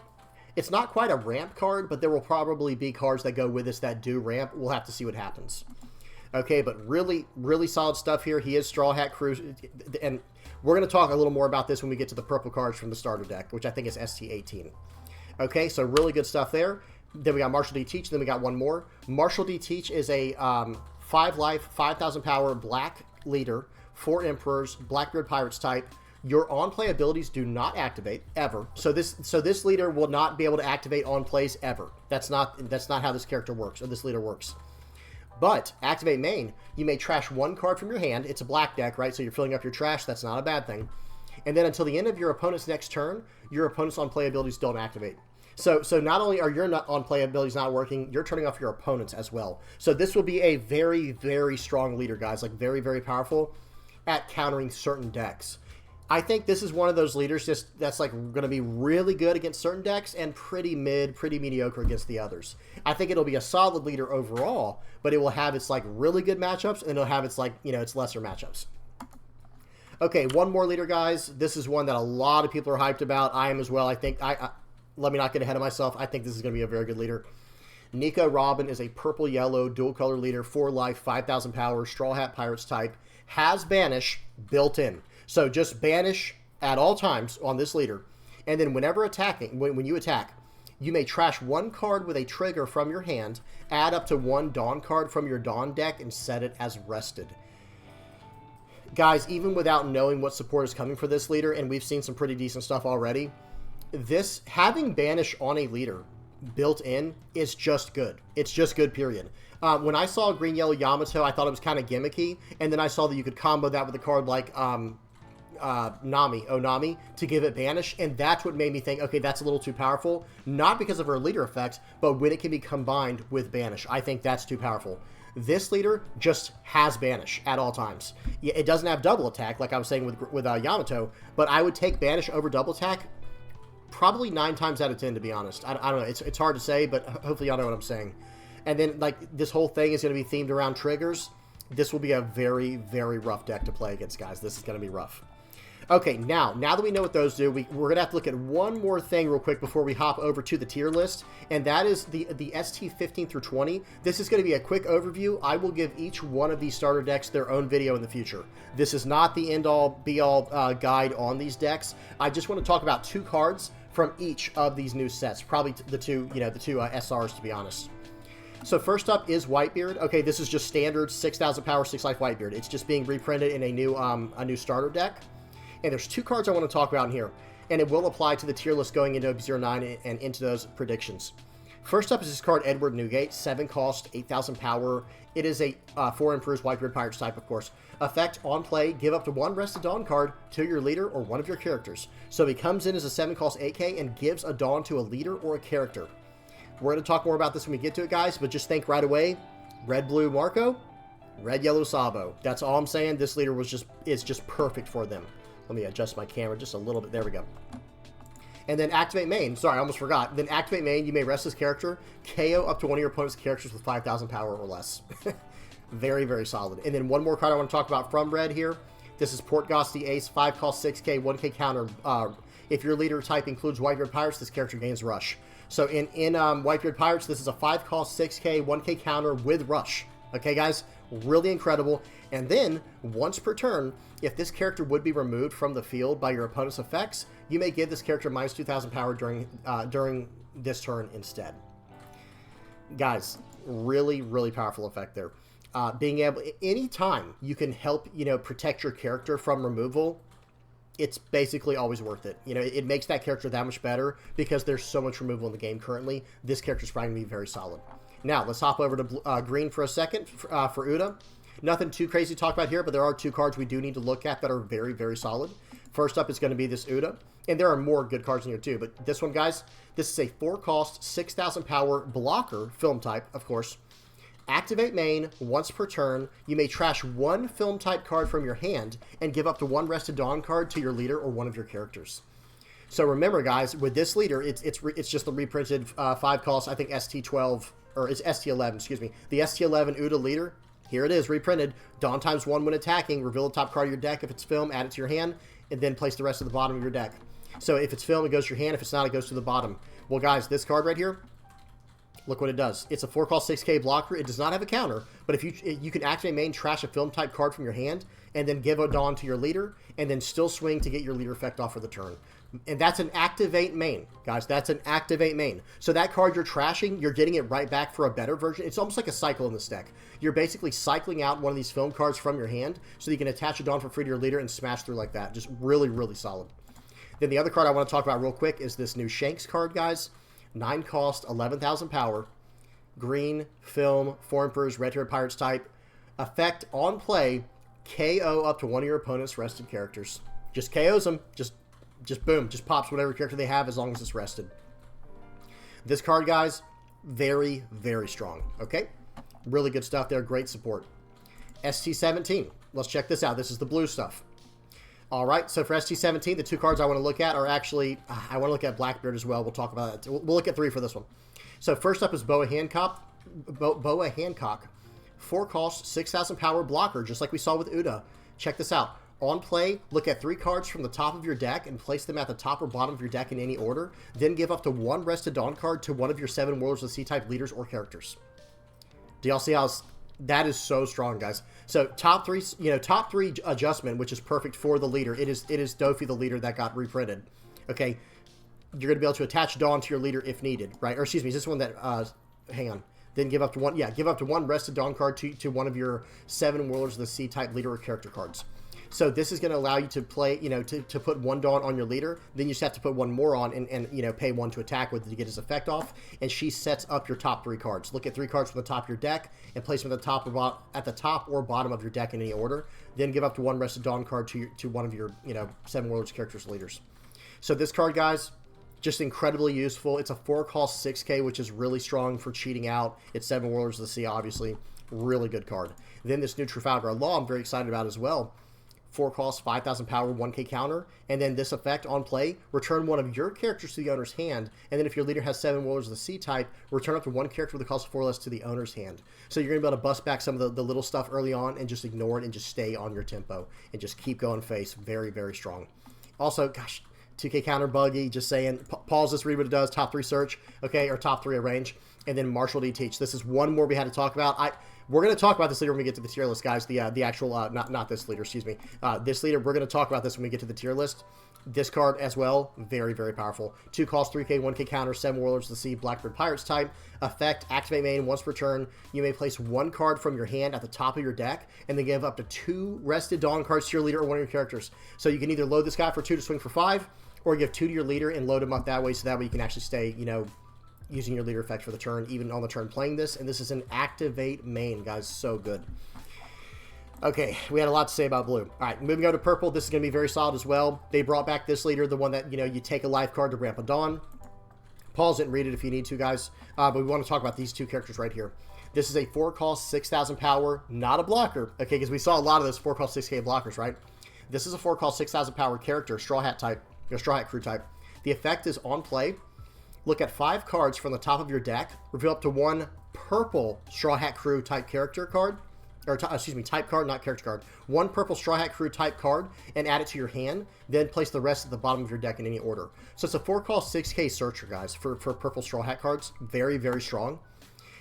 a ramp card, but there will probably be cards that go with this that do ramp. We'll have to see what happens. Okay, but really, really solid stuff here. He is Straw Hat Crew, and we're going to talk a little more about this when we get to the purple cards from the starter deck, which I think is ST18. Okay, so really good stuff there. Then we got Marshall D. Teach, then we got one more. Marshall D. Teach is a 5-life, 5,000 power black leader, 4 Emperors, Blackbeard Pirates type. Your on-play abilities do not activate, ever. So this leader will not be able to activate on plays ever. That's not how this character works, or this leader works. But, activate main, you may trash 1 card from your hand. It's a black deck, right? So you're filling up your trash. That's not a bad thing. And then until the end of your opponent's next turn, your opponent's on-play abilities don't activate. So not only are your on-play abilities not working, you're turning off your opponents as well. So this will be a very, very strong leader, guys. Like, very, very powerful at countering certain decks. I think this is one of those leaders that's like going to be really good against certain decks and pretty mediocre against the others. I think it'll be a solid leader overall, but it will have its like really good matchups, and it'll have its like, you know, its lesser matchups. Okay, one more leader, guys. This is one that a lot of people are hyped about. I am as well. I think let me not get ahead of myself. I think this is going to be a very good leader. Nico Robin is a purple-yellow dual-color leader, 4-life, 5,000 power, Straw Hat Pirates type. Has Banish built in. So just banish at all times on this leader, and then whenever attacking, when you attack, you may trash 1 card with a trigger from your hand, add up to 1 Dawn card from your Dawn deck, and set it as rested. Guys, even without knowing what support is coming for this leader, and we've seen some pretty decent stuff already, this having banish on a leader built in is just good. It's just good, period. When I saw Green Yellow Yamato, I thought it was kind of gimmicky, and then I saw that you could combo that with a card like Onami to give it banish, and that's what made me think, okay, that's a little too powerful. Not because of her leader effect, but when it can be combined with banish. I think that's too powerful. This leader just has banish at all times. Yeah, it doesn't have double attack, like I was saying with Yamato, but I would take banish over double attack probably 9 times out of 10, to be honest. I don't know. It's hard to say, but hopefully y'all know what I'm saying. And then, like, this whole thing is going to be themed around triggers. This will be a very, very rough deck to play against, guys. This is going to be rough. Okay, now that we know what those do, we're going to have to look at one more thing real quick before we hop over to the tier list, and that is the ST15-20. This is going to be a quick overview. I will give each one of these starter decks their own video in the future. This is not the end-all, be-all guide on these decks. I just want to talk about 2 cards from each of these new sets. Probably the two SRs, to be honest. So first up is Whitebeard. Okay, this is just standard 6,000 power, 6 life Whitebeard. It's just being reprinted in a new starter deck. And there's two cards I want to talk about in here, and it will apply to the tier list going into OP09 and into those predictions. First up is this card, Edward Newgate, 7 cost, 8,000 power. It is a 4 improves Whitebeard Pirates type, of course. Effect, on play, give up to 1 Rested Dawn card to your leader or one of your characters. So he comes in as a 7 cost 8k and gives a Dawn to a leader or a character. We're going to talk more about this when we get to it, guys, but just think right away, red, blue Marco, red, yellow Sabo. That's all I'm saying. This leader is just perfect for them. Let me adjust my camera just a little bit. There we go. And then activate main. Sorry, I almost forgot. Then activate main. You may rest this character. KO up to one of your opponent's characters with 5,000 power or less. Very, very solid. And then one more card I want to talk about from red here. This is Portgost the Ace. 5 cost 6k, 1k counter. If your leader type includes Whitebeard Pirates, this character gains Rush. So in Whitebeard Pirates, this is a 5 cost 6k, 1k counter with Rush. Okay, guys? Really incredible. And then, once per turn, if this character would be removed from the field by your opponent's effects, you may give this character minus 2,000 power during this turn instead. Guys, really, really powerful effect there. Being able, anytime you can help, protect your character from removal, it's basically always worth it. It makes that character that much better because there's so much removal in the game currently. This character's probably going to be very solid. Now, let's hop over to green for a second for Uda. Nothing too crazy to talk about here, but there are two cards we do need to look at that are very, very solid. First up is going to be this Uda, and there are more good cards in here too, but this one, guys, this is a 4 cost, 6,000 power blocker, film type, of course. Activate main once per turn. You may trash 1 film type card from your hand and give up to 1 Rested Dawn card to your leader or one of your characters. So remember, guys, with this leader, it's just the reprinted 5 cost, I think ST12, or it's ST11, excuse me. The ST11 Uda leader, here it is, reprinted. Dawn times 1 when attacking. Reveal the top card of your deck. If it's film, add it to your hand, and then place the rest at the bottom of your deck. So if it's film, it goes to your hand. If it's not, it goes to the bottom. Well, guys, this card right here, look what it does. It's a 4 cost 6k blocker. It does not have a counter, but if you can activate main, trash a film type card from your hand, and then give a Dawn to your leader, and then still swing to get your leader effect off for the turn. And that's an activate main, guys. That's an activate main. So that card you're trashing, you're getting it right back for a better version. It's almost like a cycle in this deck. You're basically cycling out one of these film cards from your hand so that you can attach a Dawn for free to your leader and smash through like that. Just really, really solid. Then the other card I want to talk about real quick is this new Shanks card, guys. 9 cost, 11,000 power. Green, film, 4 Emperors, red-haired Pirates type. Effect on play, KO up to one of your opponent's rested characters. Just KOs them. Just boom, just pops whatever character they have as long as it's rested. This card, guys, very, very strong, okay? Really good stuff there, great support. ST17, let's check this out. This is the blue stuff. All right, so for ST17, the 2 cards I want to look at are actually, I want to look at Blackbeard as well. We'll talk about that. We'll look at 3 for this one. So first up is Boa Hancock. Boa Hancock, 4 cost, 6,000 power blocker, just like we saw with Uda. Check this out. On play, look at 3 cards from the top of your deck and place them at the top or bottom of your deck in any order. Then give up to 1 Rested Dawn card to one of your 7 Warlords of the Sea type leaders or characters. Do y'all see how that is so strong, guys? So top 3 adjustment, which is perfect for the leader. It is Dofi the leader that got reprinted. Okay, you're going to be able to attach Dawn to your leader if needed, right? Or excuse me, is this one that hang on. Then give up to 1, give up to 1 Rested Dawn card to one of your 7 Warlords of the Sea type leader or character cards. So this is going to allow you to play, to put 1 Dawn on your leader. Then you just have to put 1 more on and pay 1 to attack with to get his effect off. And she sets up your top 3 cards. Look at 3 cards from the top of your deck and place them at the top or bottom of your deck in any order. Then give up to 1 Rested Dawn card to one of your 7 Warlords characters leaders. So this card, guys, just incredibly useful. It's a 4 cost 6k, which is really strong for cheating out. It's 7 Warlords of the Sea, obviously. Really good card. Then this new Trafalgar Law I'm very excited about as well. 4 cost, 5,000 power, 1k counter, and then this effect on play, return one of your characters to the owner's hand, and then if your leader has 7 Warlords of the Sea type, return up to 1 character with a cost of 4 less to the owner's hand. So you're going to be able to bust back some of the little stuff early on and just ignore it and just stay on your tempo and just keep going face. Very, very strong. Also, gosh, 2k counter buggy, just saying, pause this, read what it does, top 3 search, okay, or top 3 arrange, and then Marshall D teach. This is one more we had to talk about. We're going to talk about this leader when we get to the tier list, guys. The actual, not this leader, excuse me. This leader, we're going to talk about this when we get to the tier list. This card as well, very, very powerful. 2 cost, 3k, 1k counter, 7 Warlords of the Sea, Blackbird Pirates type. Effect, activate main, once per turn. You may place 1 card from your hand at the top of your deck, and then give up to 2 Rested Dawn cards to your leader or one of your characters. So you can either load this guy for 2 to swing for 5, or give 2 to your leader and load him up that way, so that way you can actually stay, you know, using your leader effect for the turn, even on the turn playing this. And this is an activate main, guys. So good. Okay, we had a lot to say about blue. All right, moving on to purple. This is going to be very solid as well. They brought back this leader, the one that, you know, you take a life card to ramp a Dawn. Pause it and read it if you need to, guys. But we want to talk about these 2 characters right here. This is a 4 cost, 6,000 power, not a blocker. Okay, because we saw a lot of those 4 cost, 6k blockers, right? This is a 4 cost, 6,000 power character, Straw Hat type, or Straw Hat Crew type. The effect is on play. Look at 5 cards from the top of your deck. Reveal up to 1 purple Straw Hat Crew type character card. Or, excuse me, type card, not character card. 1 purple Straw Hat Crew type card and add it to your hand. Then place the rest at the bottom of your deck in any order. So it's a 4 cost 6k searcher, guys, for purple Straw Hat cards. Very, very strong.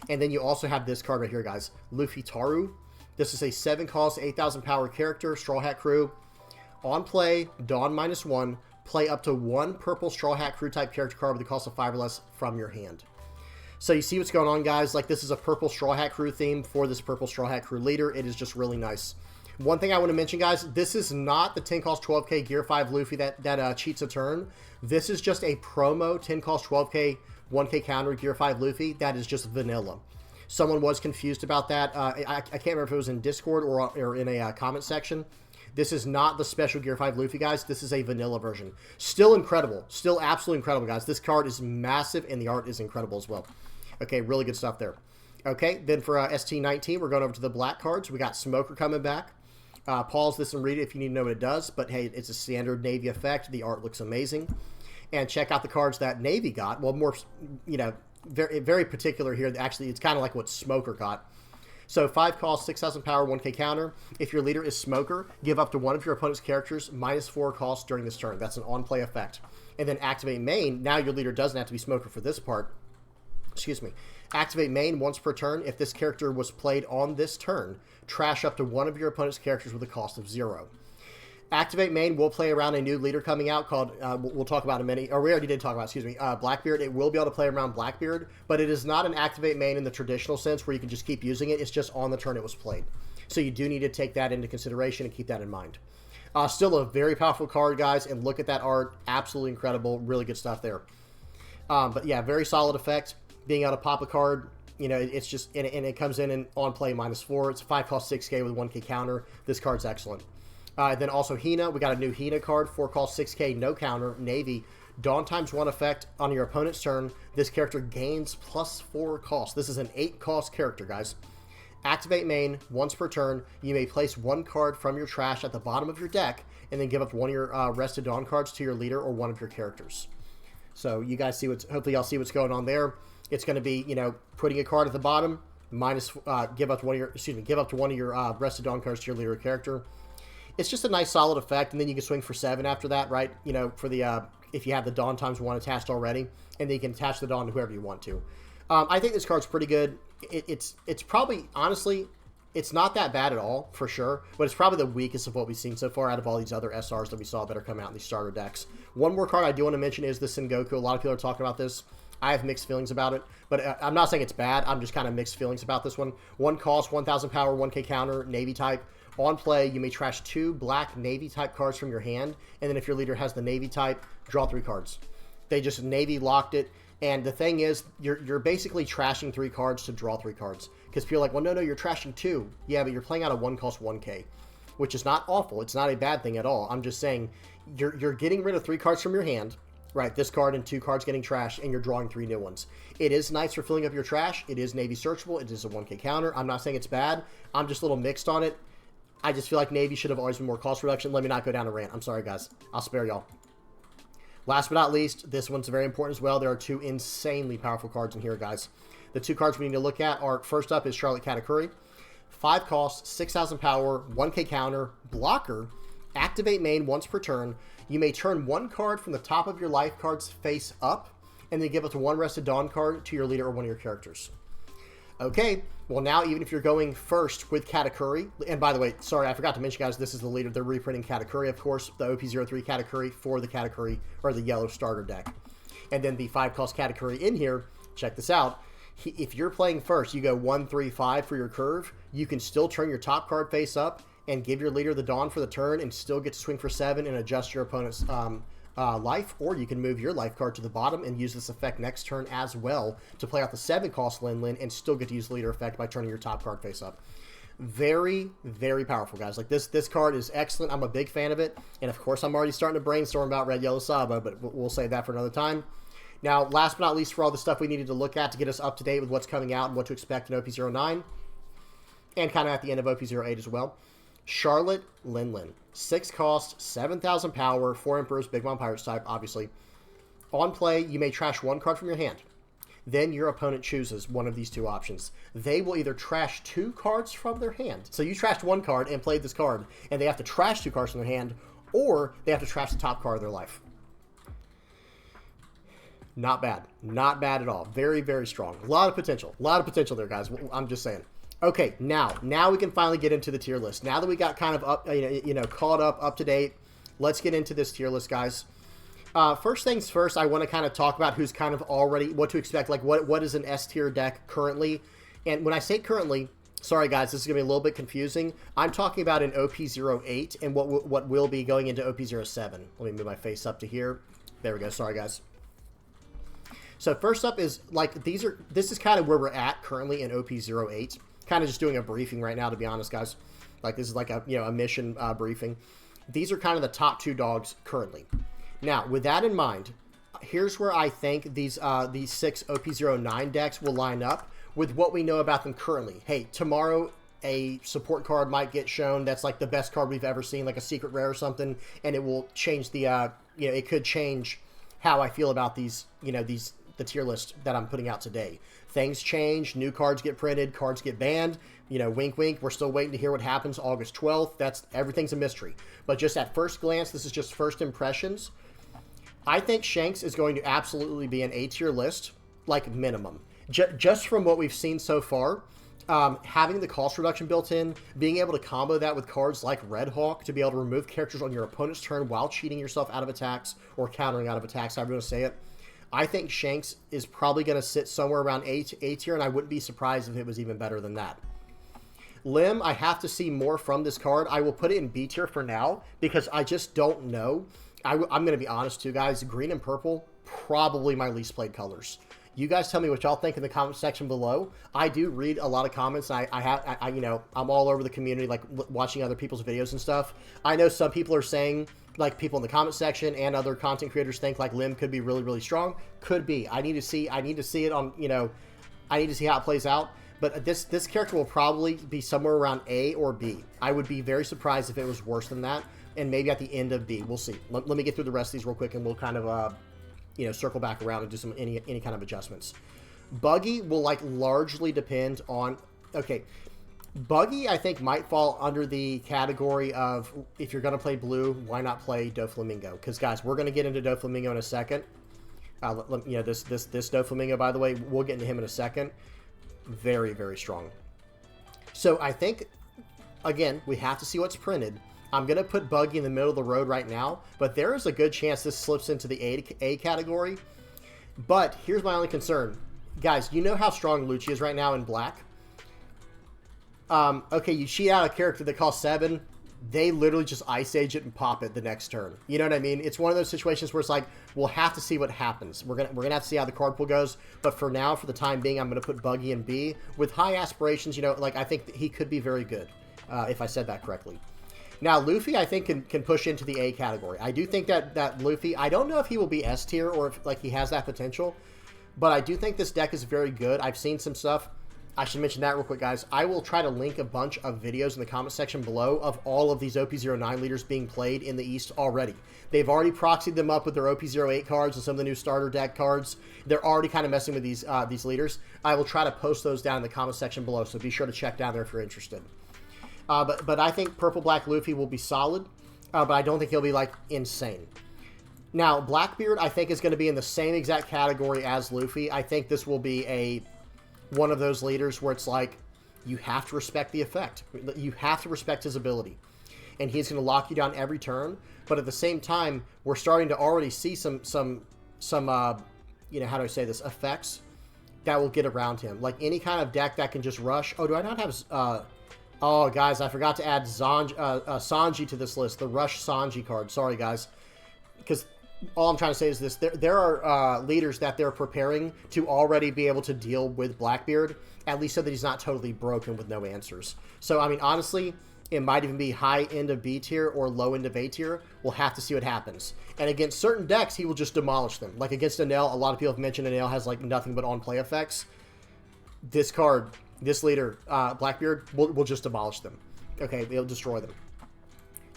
And then you also have this card right here, guys. Luffy Taru. This is a 7 cost, 8,000 power character, Straw Hat Crew. On play, Dawn -1. Play up to 1 purple Straw Hat Crew type character card with the cost of 5 or less from your hand. So you see what's going on, guys. Like, this is a purple Straw Hat Crew theme for this purple Straw Hat Crew leader. It is just really nice. One thing I want to mention, guys, this is not the 10 cost 12k Gear 5 Luffy that cheats a turn. This is just a promo 10 cost 12k 1k counter Gear 5 Luffy that is just vanilla. Someone was confused about that. I can't remember if it was in Discord or in a comment section. This is not the special Gear 5 Luffy, guys. This is a vanilla version. Still incredible. Still absolutely incredible, guys. This card is massive, and the art is incredible as well. Okay, really good stuff there. Okay, then for ST19, we're going over to the black cards. We got Smoker coming back. Pause this and read it if you need to know what it does. But, hey, it's a standard Navy effect. The art looks amazing. And check out the cards that Navy got. Well, more, you know, very, very particular here. Actually, it's kind of like what Smoker got. So 5 cost, 6,000 power, 1k counter. If your leader is Smoker, give up to 1 of your opponent's characters -4 cost during this turn. That's an on-play effect. And then activate main. Now your leader doesn't have to be Smoker for this part. Excuse me. Activate main once per turn. If this character was played on this turn, trash up to 1 of your opponent's characters with a cost of 0. Activate main will play around a new leader coming out called, we'll talk about in a minute, or we already did talk about, excuse me, Blackbeard. It will be able to play around Blackbeard, but it is not an activate main in the traditional sense where you can just keep using it. It's just on the turn it was played. So you do need to take that into consideration and keep that in mind. Still a very powerful card, guys, and look at that art. Absolutely incredible. Really good stuff there. But yeah, very solid effect. Being able to pop a card, you know, it's just, and it comes in and on play -4. It's 5 cost 6k with 1k counter. This card's excellent. Then also Hina. We got a new Hina card, 4 cost 6k, no counter, Navy. Dawn ×1 effect on your opponent's turn. This character gains +4 cost. This is an 8 cost character, guys. Activate main once per turn. You may place 1 card from your trash at the bottom of your deck, and then give up 1 of your Rested Dawn cards to your leader or 1 of your characters. So you guys see what's, hopefully y'all see what's going on there. It's going to be, you know, putting a card at the bottom, give up to 1 of your Rested Dawn cards to your leader or character. It's just a nice solid effect, and then you can swing for 7 after that, right? You know, for the if you have the Dawn ×1 attached already, and then you can attach the Dawn to whoever you want to. I think this card's pretty good. It's probably, honestly, it's not that bad at all, for sure, but it's probably the weakest of what we've seen so far out of all these other SRs that we saw that are coming out in these starter decks. One more card I do want to mention is the Sengoku. A lot of people are talking about this. I have mixed feelings about it, but I'm not saying it's bad. I'm just kind of mixed feelings about this one. 1 cost, 1,000 power, 1k counter, Navy type. On play, you may trash 2 black Navy type cards from your hand, and then if your leader has the Navy type, draw 3 cards. They just Navy locked it, and the thing is, you're basically trashing 3 cards to draw 3 cards. Because people are like, well, no, you're trashing 2. Yeah, but you're playing out a 1 cost 1k, which is not awful. It's not a bad thing at all. I'm just saying, you're getting rid of 3 cards from your hand, right? This card and 2 cards getting trashed, and you're drawing 3 new ones. It is nice for filling up your trash. It is Navy searchable. It is a 1k counter. I'm not saying it's bad. I'm just a little mixed on it. I just feel like Navy should have always been more cost reduction. Let me not go down a rant. I'm sorry, guys. I'll spare y'all. Last but not least, this one's very important as well. There are 2 insanely powerful cards in here, guys. The 2 cards we need to look at are, first up is Charlotte Katakuri. 5 cost, 6,000 power, 1k counter, blocker, activate main once per turn. You may turn 1 card from the top of your life cards face up, and then give up to 1 Rested Dawn card to your leader or 1 of your characters. Okay, well now even if you're going first with Katakuri, and by the way, sorry, I forgot to mention, guys, this is the leader. They're reprinting Katakuri, of course, the OP03 Katakuri for the Katakuri, or the yellow starter deck. And then the 5-cost Katakuri in here, check this out. If you're playing first, you go 1, 3, 5 for your curve, you can still turn your top card face up and give your leader the Dawn for the turn and still get to swing for 7 and adjust your opponent's life, or you can move your life card to the bottom and use this effect next turn as well to play out the 7-cost Lin Lin and still get to use the leader effect by turning your top card face up. Very, very powerful, guys. Like, this card is excellent. I'm a big fan of it, and of course I'm already starting to brainstorm about Red Yellow Sabo, but we'll save that for another time. Now, last but not least, for all the stuff we needed to look at to get us up to date with what's coming out and what to expect in OP09, and kind of at the end of OP08 as well, Charlotte Lin Lin. 6 cost, 7,000 power, 4 Emperors, Big Mom Pirates type, obviously. On play, you may trash 1 card from your hand. Then your opponent chooses one of these 2 options. They will either trash 2 cards from their hand. So you trashed 1 card and played this card, and they have to trash 2 cards from their hand, or they have to trash the top card of their life. Not bad. Not bad at all. Very, very strong. A lot of potential. A lot of potential there, guys. I'm just saying. Okay, now we can finally get into the tier list. Now that we got kind of up, caught up to date, let's get into this tier list, guys. First things first, I want to kind of talk about who's kind of already, what to expect, like what is an S tier deck currently. And when I say currently, sorry guys, this is going to be a little bit confusing. I'm talking about an OP08 and what will be going into OP07. Let me move my face up to here. There we go. Sorry guys. So first up is like this is kind of where we're at currently in OP08. Kind of just doing a briefing right now, to be honest, guys. Like, this is like a a mission briefing. These are kind of the top 2 dogs currently. Now, with that in mind, here's where I think these 6 OP09 decks will line up with what we know about them currently. Hey, tomorrow a support card might get shown that's like the best card we've ever seen, like a secret rare or something, and it will change the it could change how I feel about these the tier list that I'm putting out today. Things change, new cards get printed, cards get banned, wink wink, we're still waiting to hear what happens August 12th. Everything's a mystery. But just at first glance, this is just first impressions. I think Shanks is going to absolutely be an A tier list, like minimum. Just from what we've seen so far, having the cost reduction built in, being able to combo that with cards like Red Hawk to be able to remove characters on your opponent's turn while cheating yourself out of attacks or countering out of attacks, however you want to say it. I think Shanks is probably going to sit somewhere around A tier, and I wouldn't be surprised if it was even better than that. Lim, I have to see more from this card. I will put it in B tier for now because I just don't know. I'm going to be honest too, guys. Green and purple, probably my least played colors. You guys tell me what y'all think in the comment section below. I do read a lot of comments. I'm all over the community, like watching other people's videos and stuff. I know some people are saying, like people in the comment section and other content creators think like Lim could be really, really strong. Could be. I need to see it on, I need to see how it plays out. But this character will probably be somewhere around A or B. I would be very surprised if it was worse than that. And maybe at the end of B. We'll see. Let me get through the rest of these real quick and we'll kind of, circle back around and do some any kind of adjustments. Buggy will like largely depend on, okay, Buggy I think might fall under the category of if you're going to play blue, why not play Doflamingo? Because guys, we're going to get into Doflamingo in a second. This Doflamingo, by the way, we'll get into him in a second. Very, very strong. So I think, again, we have to see what's printed. I'm going to put Buggy in the middle of the road right now, but there is a good chance this slips into the A category. But here's my only concern. Guys, you know how strong Lucci is right now in black? Okay, you cheat out a character that costs 7, they literally just Ice Age it and pop it the next turn. You know what I mean? It's one of those situations where it's like, we'll have to see what happens. We're gonna have to see how the card pool goes. But for now, for the time being, I'm gonna put Buggy in B with high aspirations. Like I think that he could be very good, if I said that correctly. Now, Luffy, I think, can push into the A category. I do think that Luffy, I don't know if he will be S tier or if like he has that potential, but I do think this deck is very good. I've seen some stuff. I should mention that real quick, guys. I will try to link a bunch of videos in the comment section below of all of these OP09 leaders being played in the East already. They've already proxied them up with their OP08 cards and some of the new starter deck cards. They're already kind of messing with these leaders. I will try to post those down in the comment section below, so be sure to check down there if you're interested. But I think Purple Black Luffy will be solid, but I don't think he'll be, like, insane. Now, Blackbeard, I think, is going to be in the same exact category as Luffy. I think this will be a one of those leaders where it's like, you have to respect the effect. You have to respect his ability. And he's going to lock you down every turn. But at the same time, we're starting to already see some you know, how do I say this, effects that will get around him. Like any kind of deck that can just rush. Oh, do I not have... oh, guys, I forgot to add Sanji to this list. The Rush Sanji card. Sorry, guys. Because all I'm trying to say is this. There are leaders that they're preparing to already be able to deal with Blackbeard, at least so that he's not totally broken with no answers. So, I mean, honestly, it might even be high end of B tier or low end of A tier. We'll have to see what happens. And against certain decks, he will just demolish them. Like against Enel, a lot of people have mentioned Enel has like nothing but on-play effects. This card, this leader, Blackbeard, will just demolish them. Okay, they'll destroy them.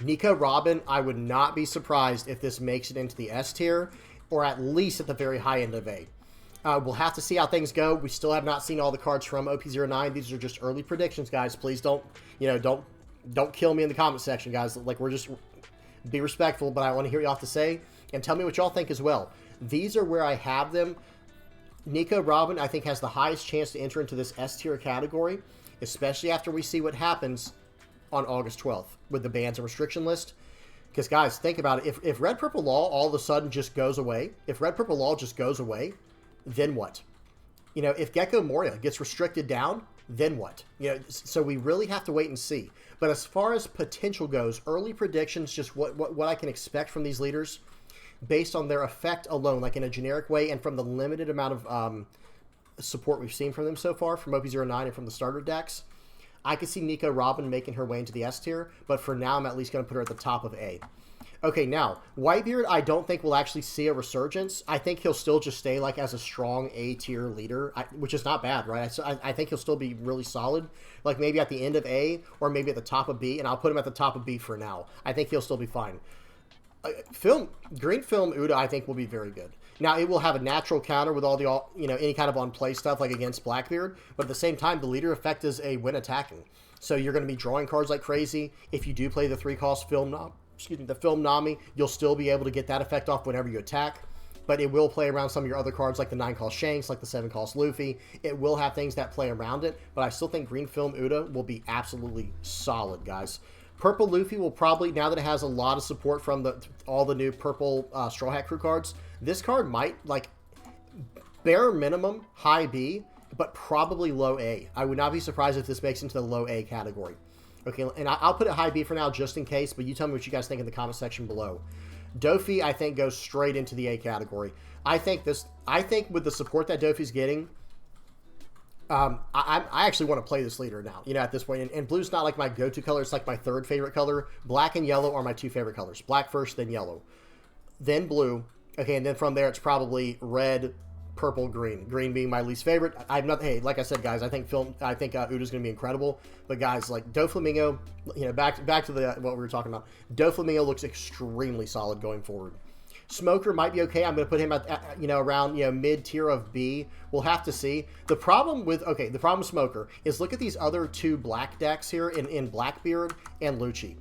Nico Robin, I would not be surprised if this makes it into the S tier, or at least at the very high end of A. We'll have to see how things go. We still have not seen all the cards from OP09. These are just early predictions, guys. Please don't kill me in the comment section, guys. Like, we're just... Be respectful, but I want to hear what y'all have to say. And tell me what y'all think as well. These are where I have them. Nico Robin, I think, has the highest chance to enter into this S tier category, especially after we see what happens on August 12th with the bans and restriction list. Because, guys, think about it. If Red Purple Law all of a sudden just goes away, if Red Purple Law just goes away, then what? You know, if Gecko Moria gets restricted down, then what? You know, so we really have to wait and see. But as far as potential goes, early predictions, just what I can expect from these leaders based on their effect alone, like in a generic way, and from the limited amount of support we've seen from them so far, from OP09 and from the starter decks, I could see Nico Robin making her way into the S tier, but for now, I'm at least going to put her at the top of A. Okay, now, Whitebeard, I don't think we'll actually see a resurgence. I think he'll still just stay, like, as a strong A-tier leader, which is not bad, right? I think he'll still be really solid, like, maybe at the end of A, or maybe at the top of B, and I'll put him at the top of B for now. I think he'll still be fine. Green Film Uda, I think, will be very good. Now, it will have a natural counter with all the, any kind of on-play stuff, like against Blackbeard, but at the same time, the leader effect is a win attacking. So you're going to be drawing cards like crazy. If you do play the 3-cost the Film Nami, you'll still be able to get that effect off whenever you attack, but it will play around some of your other cards like the 9-cost Shanks, like the 7-cost Luffy. It will have things that play around it, but I still think Green Film Uda will be absolutely solid, guys. Purple Luffy will probably, now that it has a lot of support from all the new purple Straw Hat Crew cards, this card might, like, bare minimum, high B, but probably low A. I would not be surprised if this makes into the low A category. Okay, and I'll put it high B for now just in case, but you tell me what you guys think in the comment section below. Dofi, I think, goes straight into the A category. I think with the support that Dofi's getting, I actually want to play this leader now, at this point. And blue's not like my go-to color. It's like my third favorite color. Black and yellow are my two favorite colors. Black first, then yellow. Then blue. Okay, and then from there, it's probably red, purple, green. Green being my least favorite. I'm not. Hey, like I said, guys, I think Uda's gonna be incredible. But guys, like Doflamingo, back to what we were talking about. Doflamingo looks extremely solid going forward. Smoker might be okay. I'm gonna put him at around mid tier of B. We'll have to see. The problem with Smoker is look at these other two black decks here in Blackbeard and Lucci.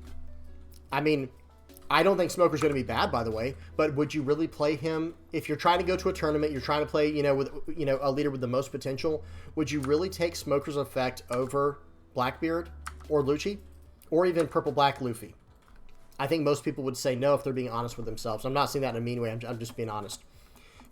I mean, I don't think Smoker's going to be bad, by the way, but would you really play him if you're trying to go to a tournament, you're trying to play, with a leader with the most potential? Would you really take Smoker's effect over Blackbeard or Lucci or even Purple Black Luffy? I think most people would say no if they're being honest with themselves. I'm not saying that in a mean way. I'm just being honest.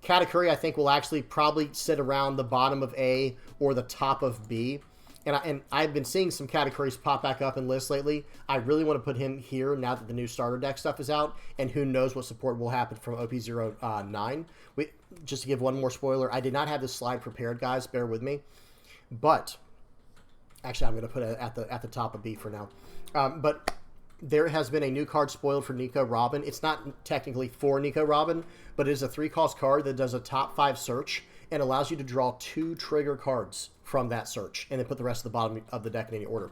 Katakuri, I think, will actually probably sit around the bottom of A or the top of B. And I've been seeing some Katakuris pop back up in lists lately. I really want to put him here now that the new starter deck stuff is out, and who knows what support will happen from OP09. Just to give one more spoiler, I did not have this slide prepared, guys. Bear with me. But actually, I'm going to put it at the top of B for now. But there has been a new card spoiled for Nico Robin. It's not technically for Nico Robin, but it is a 3-cost card that does a top 5 search and allows you to draw 2 trigger cards from that search, and then put the rest of the bottom of the deck in any order.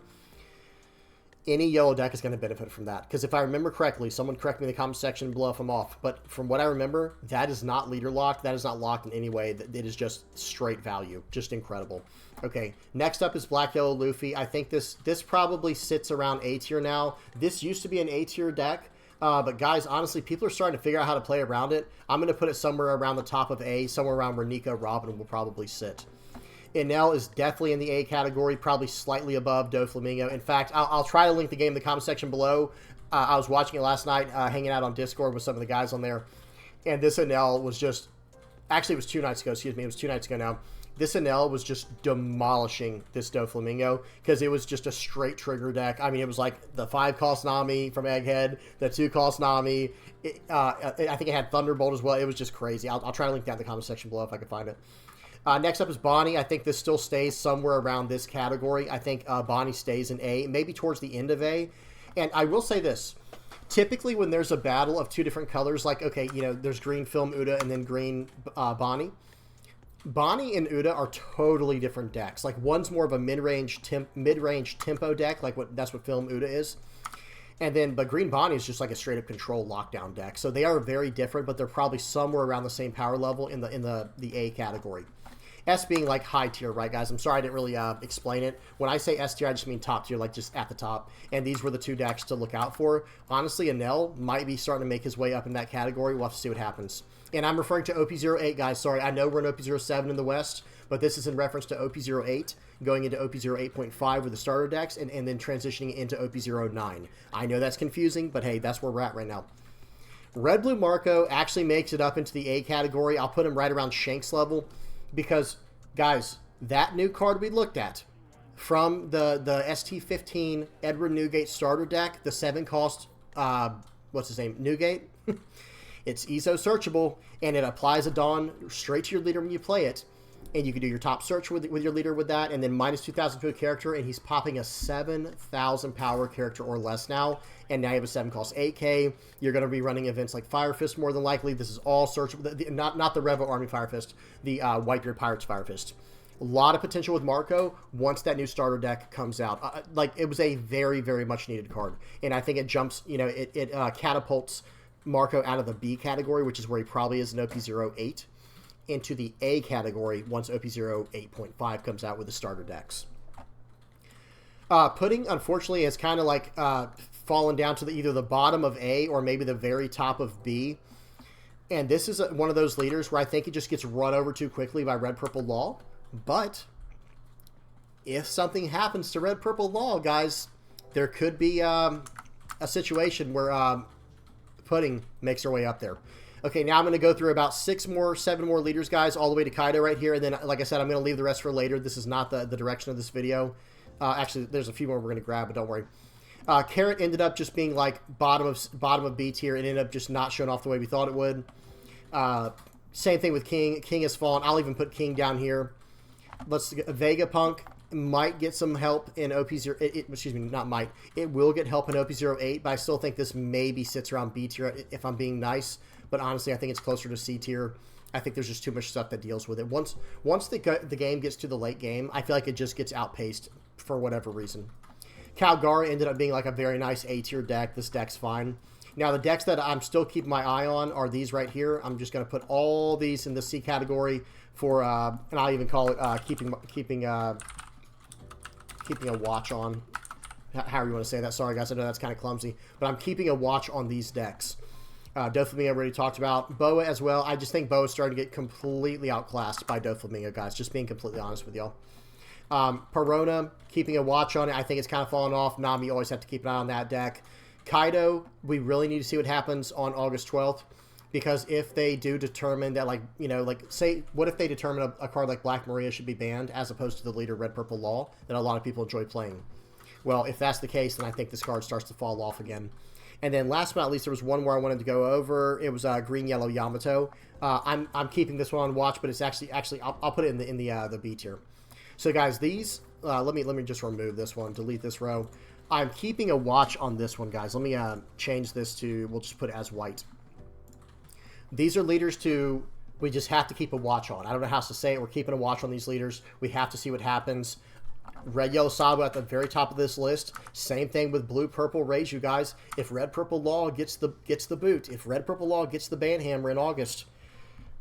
Any yellow deck is going to benefit from that, because if I remember correctly, someone correct me in the comment section below if I'm off, but from what I remember, that is not leader locked. That is not locked in any way. It is just straight value. Just incredible. Okay, next up is Black Yellow Luffy. I think this probably sits around A tier now. This used to be an A tier deck, but guys, honestly, people are starting to figure out how to play around it. I'm going to put it somewhere around the top of A, somewhere around where Nico Robin will probably sit. Enel is definitely in the A category, probably slightly above Doflamingo. In fact, I'll try to link the game in the comment section below. I was watching it last night, hanging out on Discord with some of the guys on there, and this Enel was just... Actually, it was 2 nights ago. Excuse me. It was 2 nights ago now. This Enel was just demolishing this Doflamingo because it was just a straight trigger deck. I mean, it was like the 5-cost Nami from Egghead, the 2-cost Nami. I think it had Thunderbolt as well. It was just crazy. I'll try to link that in the comment section below if I can find it. Next up is Bonnie. I think this still stays somewhere around this category. I think Bonnie stays in A, maybe towards the end of A. And I will say this. Typically, when there's a battle of 2 different colors, like, okay, you know, there's green Film Uda and then green Bonnie. Bonnie and Uda are totally different decks. Like, one's more of a mid-range tempo deck, like that's what Film Uda is. But Green Bonnie is just like a straight-up control lockdown deck. So they are very different, but they're probably somewhere around the same power level in the A category. S being like high tier, right, guys? I'm sorry I didn't really explain it. When I say S tier, I just mean top tier, like just at the top. And these were the 2 decks to look out for. Honestly, Enel might be starting to make his way up in that category. We'll have to see what happens. And I'm referring to OP08, guys. Sorry, I know we're in OP07 in the West, but this is in reference to OP08, going into OP08.5 with the starter decks, and then transitioning into OP09. I know that's confusing, but hey, that's where we're at right now. Red Blue Marco actually makes it up into the A category. I'll put him right around Shanks level. Because, guys, that new card we looked at from the ST15 Edward Newgate starter deck, the 7-cost, what's his name, Newgate? It's ESO searchable, and it applies a Dawn straight to your leader when you play it. And you can do your top search with your leader with that, and then minus 2,000 to a character, and he's popping a 7,000 power character or less now. And now you have a 7-cost 8K. You're going to be running events like Fire Fist more than likely. This is all searchable. Not the Revo Army Fire Fist, the Whitebeard Pirates Fire Fist. A lot of potential with Marco once that new starter deck comes out. Like, it was a very, very much needed card. And I think it jumps, you know, it catapults Marco out of the B category, which is where he probably is in OP08, into the A category once OP08.5 comes out with the starter decks. Pudding, unfortunately, has kind of like fallen down to either the bottom of A or maybe the very top of B. And this is one of those leaders where I think it just gets run over too quickly by Red Purple Law. But if something happens to Red Purple Law, guys, there could be a situation where Pudding makes her way up there. Okay, now I'm going to go through about 7 more leaders, guys, all the way to Kaido right here. And then, like I said, I'm going to leave the rest for later. This is not the direction of this video. Actually, there's a few more we're going to grab, but don't worry. Carrot ended up just being like bottom of B tier. It ended up just not showing off the way we thought it would. Same thing with King. King has fallen. I'll even put King down here. Vegapunk might get some help in OP0. Excuse me, not might. It will get help in OP08, but I still think this maybe sits around B tier if I'm being nice. But honestly, I think it's closer to C tier. I think there's just too much stuff that deals with it. Once the game gets to the late game, I feel like it just gets outpaced for whatever reason. Calgara ended up being like a very nice A tier deck. This deck's fine. Now, the decks that I'm still keeping my eye on are these right here. I'm just going to put all these in the C category for, and I'll even call it keeping a watch on. However you want to say that. Sorry, guys. I know that's kind of clumsy. But I'm keeping a watch on these decks. Doflamingo already talked about. Boa as well. I just think Boa's starting to get completely outclassed by Doflamingo, guys. Just being completely honest with y'all. Perona, keeping a watch on it. I think it's kind of fallen off. Nami, you always have to keep an eye on that deck. Kaido, we really need to see what happens on August 12th. Because if they do determine that, like, you know, like, say, what if they determine a card like Black Maria should be banned as opposed to the leader Red Purple Law that a lot of people enjoy playing? Well, if that's the case, then I think this card starts to fall off again. And then last but not least, there was one more I wanted to go over. It was Green Yellow Yamato. I'm keeping this one on watch, but it's actually I'll put it in the B tier. So guys, these let me just remove this one, delete this row. I'm keeping a watch on this one, guys. Let me change this to, we'll just put it as white. These are leaders we just have to keep a watch on. I don't know how else to say it. We're keeping a watch on these leaders. We have to see what happens. Red Yellow Sabo at the very top of this list. Same thing with Blue Purple Raise, you guys. If Red Purple Law gets the boot, if Red Purple Law gets the ban hammer in August,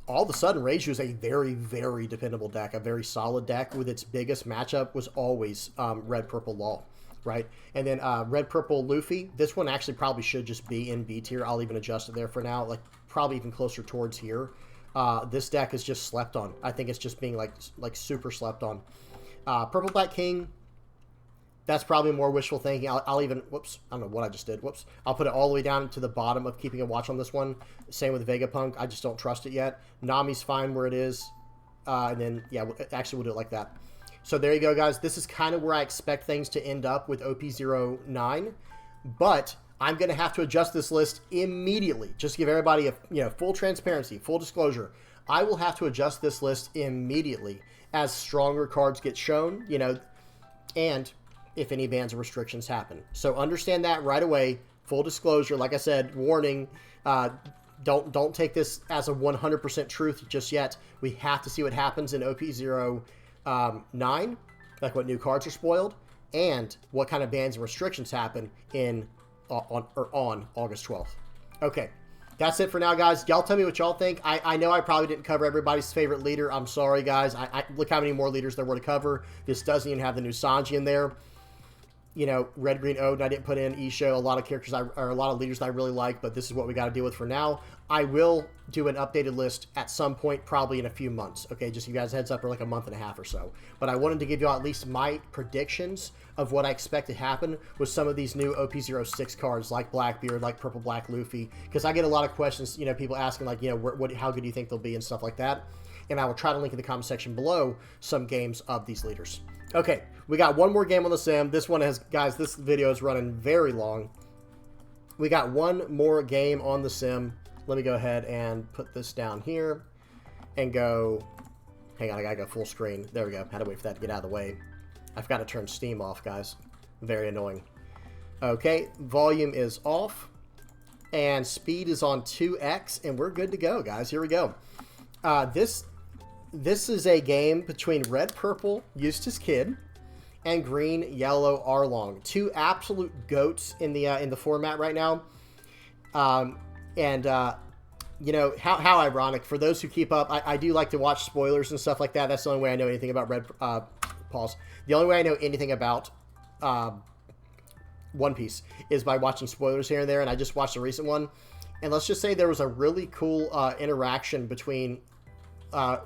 all of a sudden Reiju is a very, very dependable deck, a very solid deck. With its biggest matchup was always Red Purple Law, right? And then Red Purple Luffy. This one actually probably should just be in B tier. I'll even adjust it there for now, like probably even closer towards here. this deck is just slept on. I think it's just being like super slept on. Purple Black King, that's probably more wishful thinking. I'll even, whoops, I don't know what I just did. Whoops. I'll put it all the way down to the bottom of keeping a watch on this one. Same with Vegapunk. I just don't trust it yet. Nami's fine where it is. And then, yeah, actually we'll do it like that. So there you go, guys. This is kind of where I expect things to end up with OP09. But I'm going to have to adjust this list immediately. Just to give everybody a full transparency, full disclosure. I will have to adjust this list immediately as stronger cards get shown, and if any bans or restrictions happen. So understand that right away. Full disclosure, like I said, warning. Don't take this as a 100% truth just yet. We have to see what happens in OP09, like what new cards are spoiled, and what kind of bans and restrictions happen on August 12th. Okay, that's it for now, guys. Y'all tell me what y'all think. I know I probably didn't cover everybody's favorite leader. I'm sorry, guys. Look how many more leaders there were to cover. This doesn't even have the new Sanji in there. Red, Green, Ode, I didn't put in Isho. A lot of characters, or a lot of leaders that I really like, but this is what we got to deal with for now. I will do an updated list at some point, probably in a few months. Okay, just so you guys heads up, for like a month and a half or so. But I wanted to give you all at least my predictions of what I expect to happen with some of these new OP06 cards, like Blackbeard, like Purple Black Luffy, because I get a lot of questions, people asking, like, how good do you think they'll be and stuff like that. And I will try to link in the comment section below some games of these leaders. Okay, we got one more game on the sim. This one has, guys, this video is running very long. We got one more game on the sim. Let me go ahead and put this down here and go, hang on, I gotta go full screen. There we go. Had to wait for that to get out of the way. I forgot to turn Steam off, guys. Very annoying. Okay, volume is off and speed is on 2x, and we're good to go, guys. Here we go. This is a game between Red Purple Eustace Kid and Green Yellow Arlong. Two absolute goats in the format right now. How ironic. For those who keep up, I do like to watch spoilers and stuff like that. That's the only way I know anything about The only way I know anything about One Piece is by watching spoilers here and there, and I just watched a recent one. And let's just say there was a really cool interaction between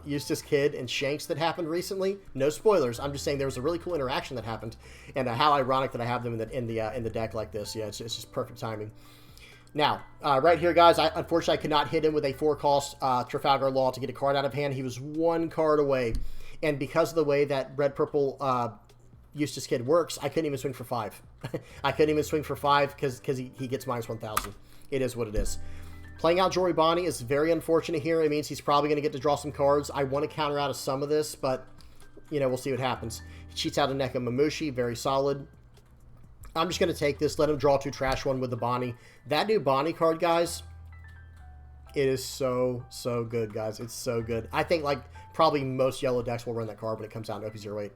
Eustace Kid and Shanks that happened recently. No spoilers. I'm just saying there was a really cool interaction that happened, and how ironic that I have them in the deck like this. Yeah, it's just perfect timing. Now, right here, guys, unfortunately I could not hit him with a 4-cost Trafalgar Law to get a card out of hand. He was 1 card away, and because of the way that Red Purple Eustace Kid works, I couldn't even swing for 5. I couldn't even swing for 5 because he gets minus 1,000. It is what it is. Playing out Jory Bonnie is very unfortunate here. It means he's probably going to get to draw some cards. I want to counter out of some of this, but, we'll see what happens. He cheats out a Nekomamushi. Very solid. I'm just going to take this. Let him draw 2 trash 1 with the Bonnie. That new Bonnie card, guys, it is so, so good, guys. It's so good. I think, probably most yellow decks will run that card when it comes out in OP08.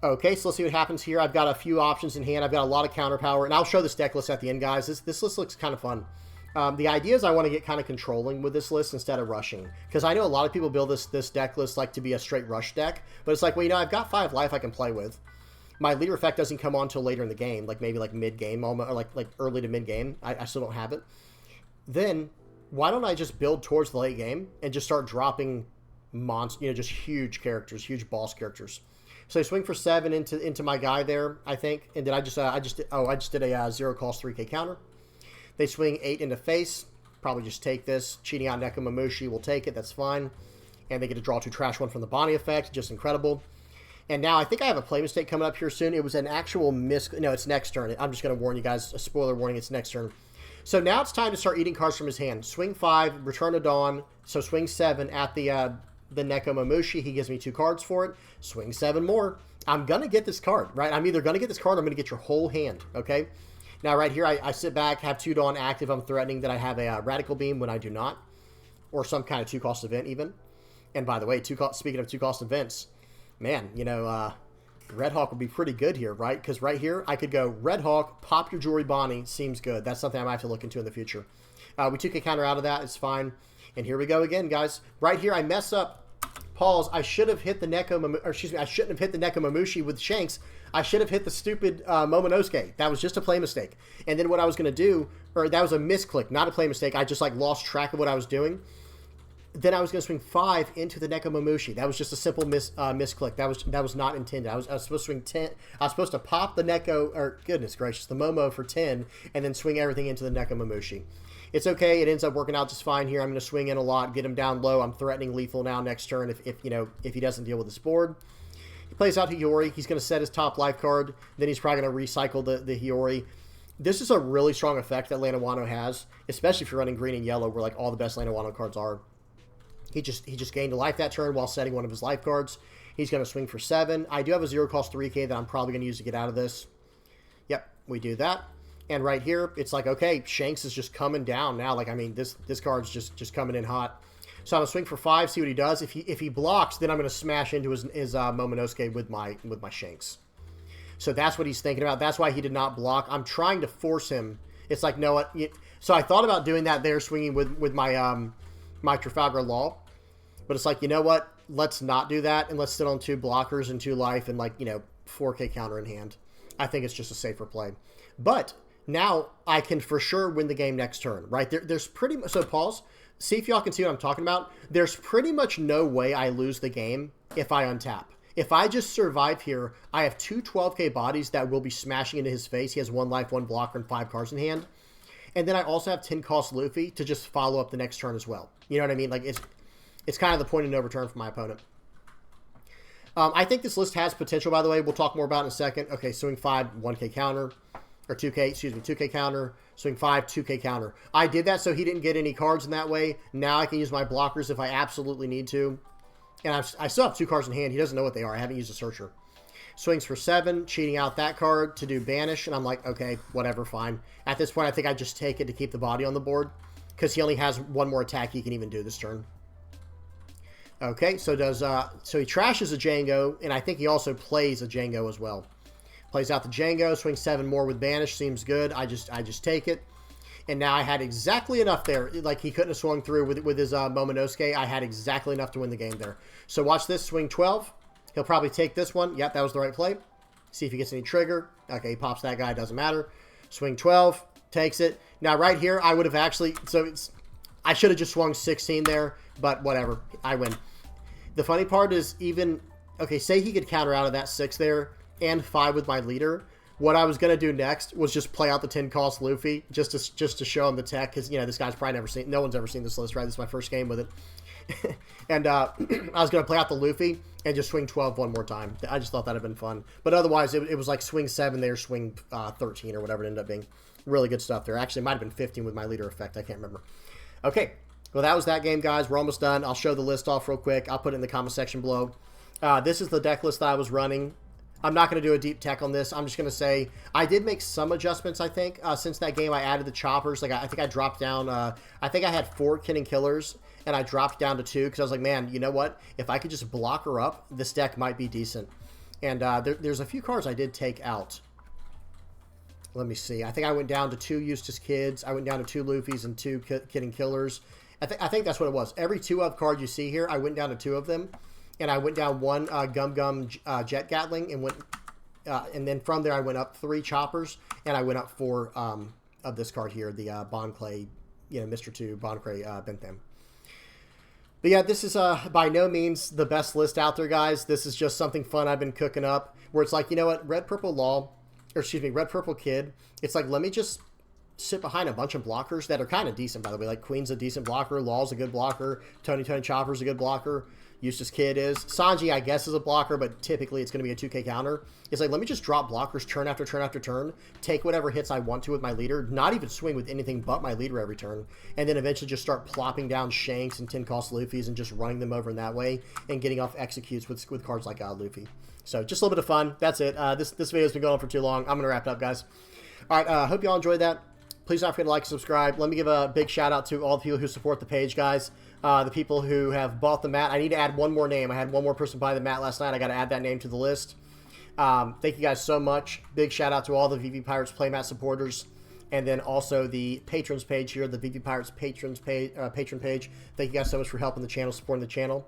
Okay, so let's see what happens here. I've got a few options in hand. I've got a lot of counter power, and I'll show this deck list at the end, guys. This list looks kind of fun. The idea is I want to get kind of controlling with this list instead of rushing. Because I know a lot of people build this deck list to be a straight rush deck. But it's like, well, I've got 5 life I can play with. My leader effect doesn't come on until later in the game. Maybe mid-game, or like early to mid-game. I still don't have it. Then, why don't I just build towards the late game and just start dropping just huge characters, huge boss characters. So I swing for 7 into my guy there, I think. And then I just did a 0-cost 3k counter. They swing 8 into face. Probably just take this. Cheating out Nekomamushi will take it. That's fine. And they get to draw 2 trash 1 from the Bonnie effect. Just incredible. And now I think I have a play mistake coming up here soon. It was an actual miss. No, it's next turn. I'm just going to warn you guys. A spoiler warning. It's next turn. So now it's time to start eating cards from his hand. Swing 5. Return to Dawn. So swing 7 at the Nekomamushi. He gives me 2 cards for it. Swing 7 more. I'm going to get this card, right? I'm either going to get this card or I'm going to get your whole hand, okay? Now, right here, I sit back, have 2 Dawn active. I'm threatening that I have a Radical Beam when I do not. Or some kind of 2-cost event, even. And by the way, speaking of 2-cost events, man, Red Hawk would be pretty good here, right? Because right here, I could go Red Hawk, pop your Jory Bonnie. Seems good. That's something I might have to look into in the future. We took a counter out of that. It's fine. And here we go again, guys. Right here, I mess up. Pause. I should have hit the I shouldn't have hit the Nekomamushi with Shanks. I should have hit the stupid Momonosuke. That was just a play mistake. And then what I was going to do, or that was a misclick, not a play mistake. I just lost track of what I was doing. then I was going to swing 5 into the Nekomamushi. That was just a simple misclick. That was not intended. I was supposed to swing 10. I was supposed to pop the Neko, or goodness gracious, the Momo for 10, and then swing everything into the Nekomamushi. It's okay. It ends up working out just fine here. I'm going to swing in a lot, get him down low. I'm threatening lethal now next turn if he doesn't deal with this board. He plays out Hiyori. He's going to set his top life card. Then he's probably going to recycle the Hiyori. This is a really strong effect that Lana Wano has, especially if you're running green and yellow, where like all the best Lana Wano cards are. He just gained a life that turn while setting one of his life cards. He's going to swing for 7. I do have a 0-cost 3K that I'm probably going to use to get out of this. Yep, we do that. And right here, it's like, okay, Shanks is just coming down now. Like, I mean, this card's just coming in hot. So I'm going to swing for 5, see what he does. If he blocks, then I'm going to smash into his Momonosuke with my Shanks. So that's what he's thinking about. That's why he did not block. I'm trying to force him. It's like, no, what? So I thought about doing that there, swinging with my my Trafalgar Law. But it's like, you know what? Let's not do that, and let's sit on 2 blockers and 2 life and, like, 4K counter in hand. I think it's just a safer play. But now I can for sure win the game next turn, right? There's pretty much... So pause. See if y'all can see what I'm talking about. There's pretty much no way I lose the game if I untap. If I just survive here, I have 2 12K bodies that will be smashing into his face. He has 1 life, 1 blocker, and 5 cards in hand. And then I also have 10-cost Luffy to just follow up the next turn as well. You know what I mean? Like, it's kind of the point of no return for my opponent. I think this list has potential, by the way. We'll talk more about it in a second. Okay, swing 5, 1K counter. Or 2K, excuse me, 2K counter. Swing 5, 2K counter. I did that so he didn't get any cards in that way. Now I can use my blockers if I absolutely need to. And I still have 2 cards in hand. He doesn't know what they are. I haven't used a searcher. Swings for 7, cheating out that card to do banish. And I'm like, okay, whatever, fine. At this point, I think I just take it to keep the body on the board. Because he only has 1 more attack he can even do this turn. Okay, so he trashes a Django, and I think he also plays a Django as well. Plays out the Django, swings 7 more with banish, seems good. I just take it. And now I had exactly enough there. Like, he couldn't have swung through with his Momonosuke. I had exactly enough to win the game there. So watch this, swing 12. He'll probably take this one. Yep, that was the right play. See if he gets any trigger. Okay, he pops that guy, doesn't matter. Swing 12, takes it. Now right here, I would have actually, I should have just swung 16 there, but whatever, I win. The funny part is even, okay, say he could counter out of that 6 there and 5 with my leader. What I was going to do next was just play out the 10-cost Luffy just to show him the tech, because, this guy's probably never seen, no one's ever seen this list, right? This is my first game with it. And I was going to play out the Luffy and just swing 12 one more time. I just thought that would have been fun. But otherwise, it was like swing 7 there, swing 13 or whatever it ended up being. Really good stuff there. Actually, it might have been 15 with my leader effect. I can't remember. Okay. Well, that was that game, guys. We're almost done. I'll show the list off real quick. I'll put it in the comment section below. This is the deck list that I was running. I'm not going to do a deep tech on this. I'm just going to say I did make some adjustments, I think. Since that game, I added the choppers. Like, I think I dropped down... I think I had 4 Kin and Killers, and I dropped down to 2 because I was like, man, you know what? If I could just block her up, this deck might be decent. And there's a few cards I did take out. Let me see. I think I went down to 2 Eustace Kids. I went down to 2 Luffys and 2 Kid and Killers. I think that's what it was. Every 2-of card you see here, I went down to 2 of them. And I went down 1 Gum Jet Gatling and went... and then from there, I went up 3 Choppers. And I went up 4 of this card here, the Bond Clay, Mr. 2 Bond Clay Bentham. But yeah, this is by no means the best list out there, guys. This is just something fun I've been cooking up. Where it's like, you know what? Red Purple Kid. It's like, let me just sit behind a bunch of blockers that are kind of decent, by the way. Like, Queen's a decent blocker. Law's a good blocker. Tony Chopper's a good blocker. Eustace Kid is. Sanji, I guess, is a blocker, but typically it's going to be a 2K counter. It's like, let me just drop blockers turn after turn after turn, take whatever hits I want to with my leader, not even swing with anything but my leader every turn, and then eventually just start plopping down Shanks and 10-cost Luffys and just running them over in that way and getting off executes with cards like Luffy. So just a little bit of fun. That's it. This video's been going on for too long. I'm going to wrap it up, guys. All right, hope you all enjoyed that. Please don't forget to like and subscribe. Let me give a big shout out to all the people who support the page, guys. The people who have bought the mat. I need to add one more name. I had one more person buy the mat last night. I got to add that name to the list. Thank you guys so much. Big shout out to all the VV Pirates playmat supporters. And then also the patrons page here, the VV Pirates patron page. Thank you guys so much for helping the channel, supporting the channel.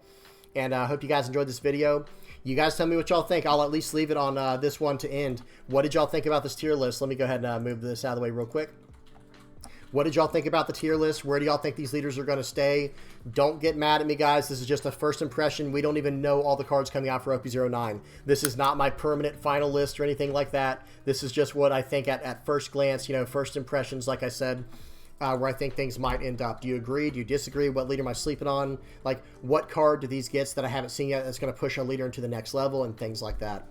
And I hope you guys enjoyed this video. You guys tell me what y'all think. I'll at least leave it on this one to end. What did y'all think about this tier list? Let me go ahead and move this out of the way real quick. What did y'all think about the tier list? Where do y'all think these leaders are going to stay? Don't get mad at me, guys. This is just a first impression. We don't even know all the cards coming out for OP09. This is not my permanent final list or anything like that. This is just what I think at first glance, you know, first impressions, like I said, where I think things might end up. Do you agree? Do you disagree? What leader am I sleeping on? Like, what card do these get that I haven't seen yet that's going to push a leader into the next level and things like that?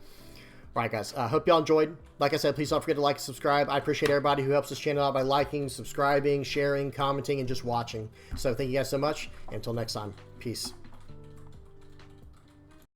All right, guys. Hope y'all enjoyed. Like I said, please don't forget to like and subscribe. I appreciate everybody who helps this channel out by liking, subscribing, sharing, commenting, and just watching. So thank you guys so much. Until next time, peace.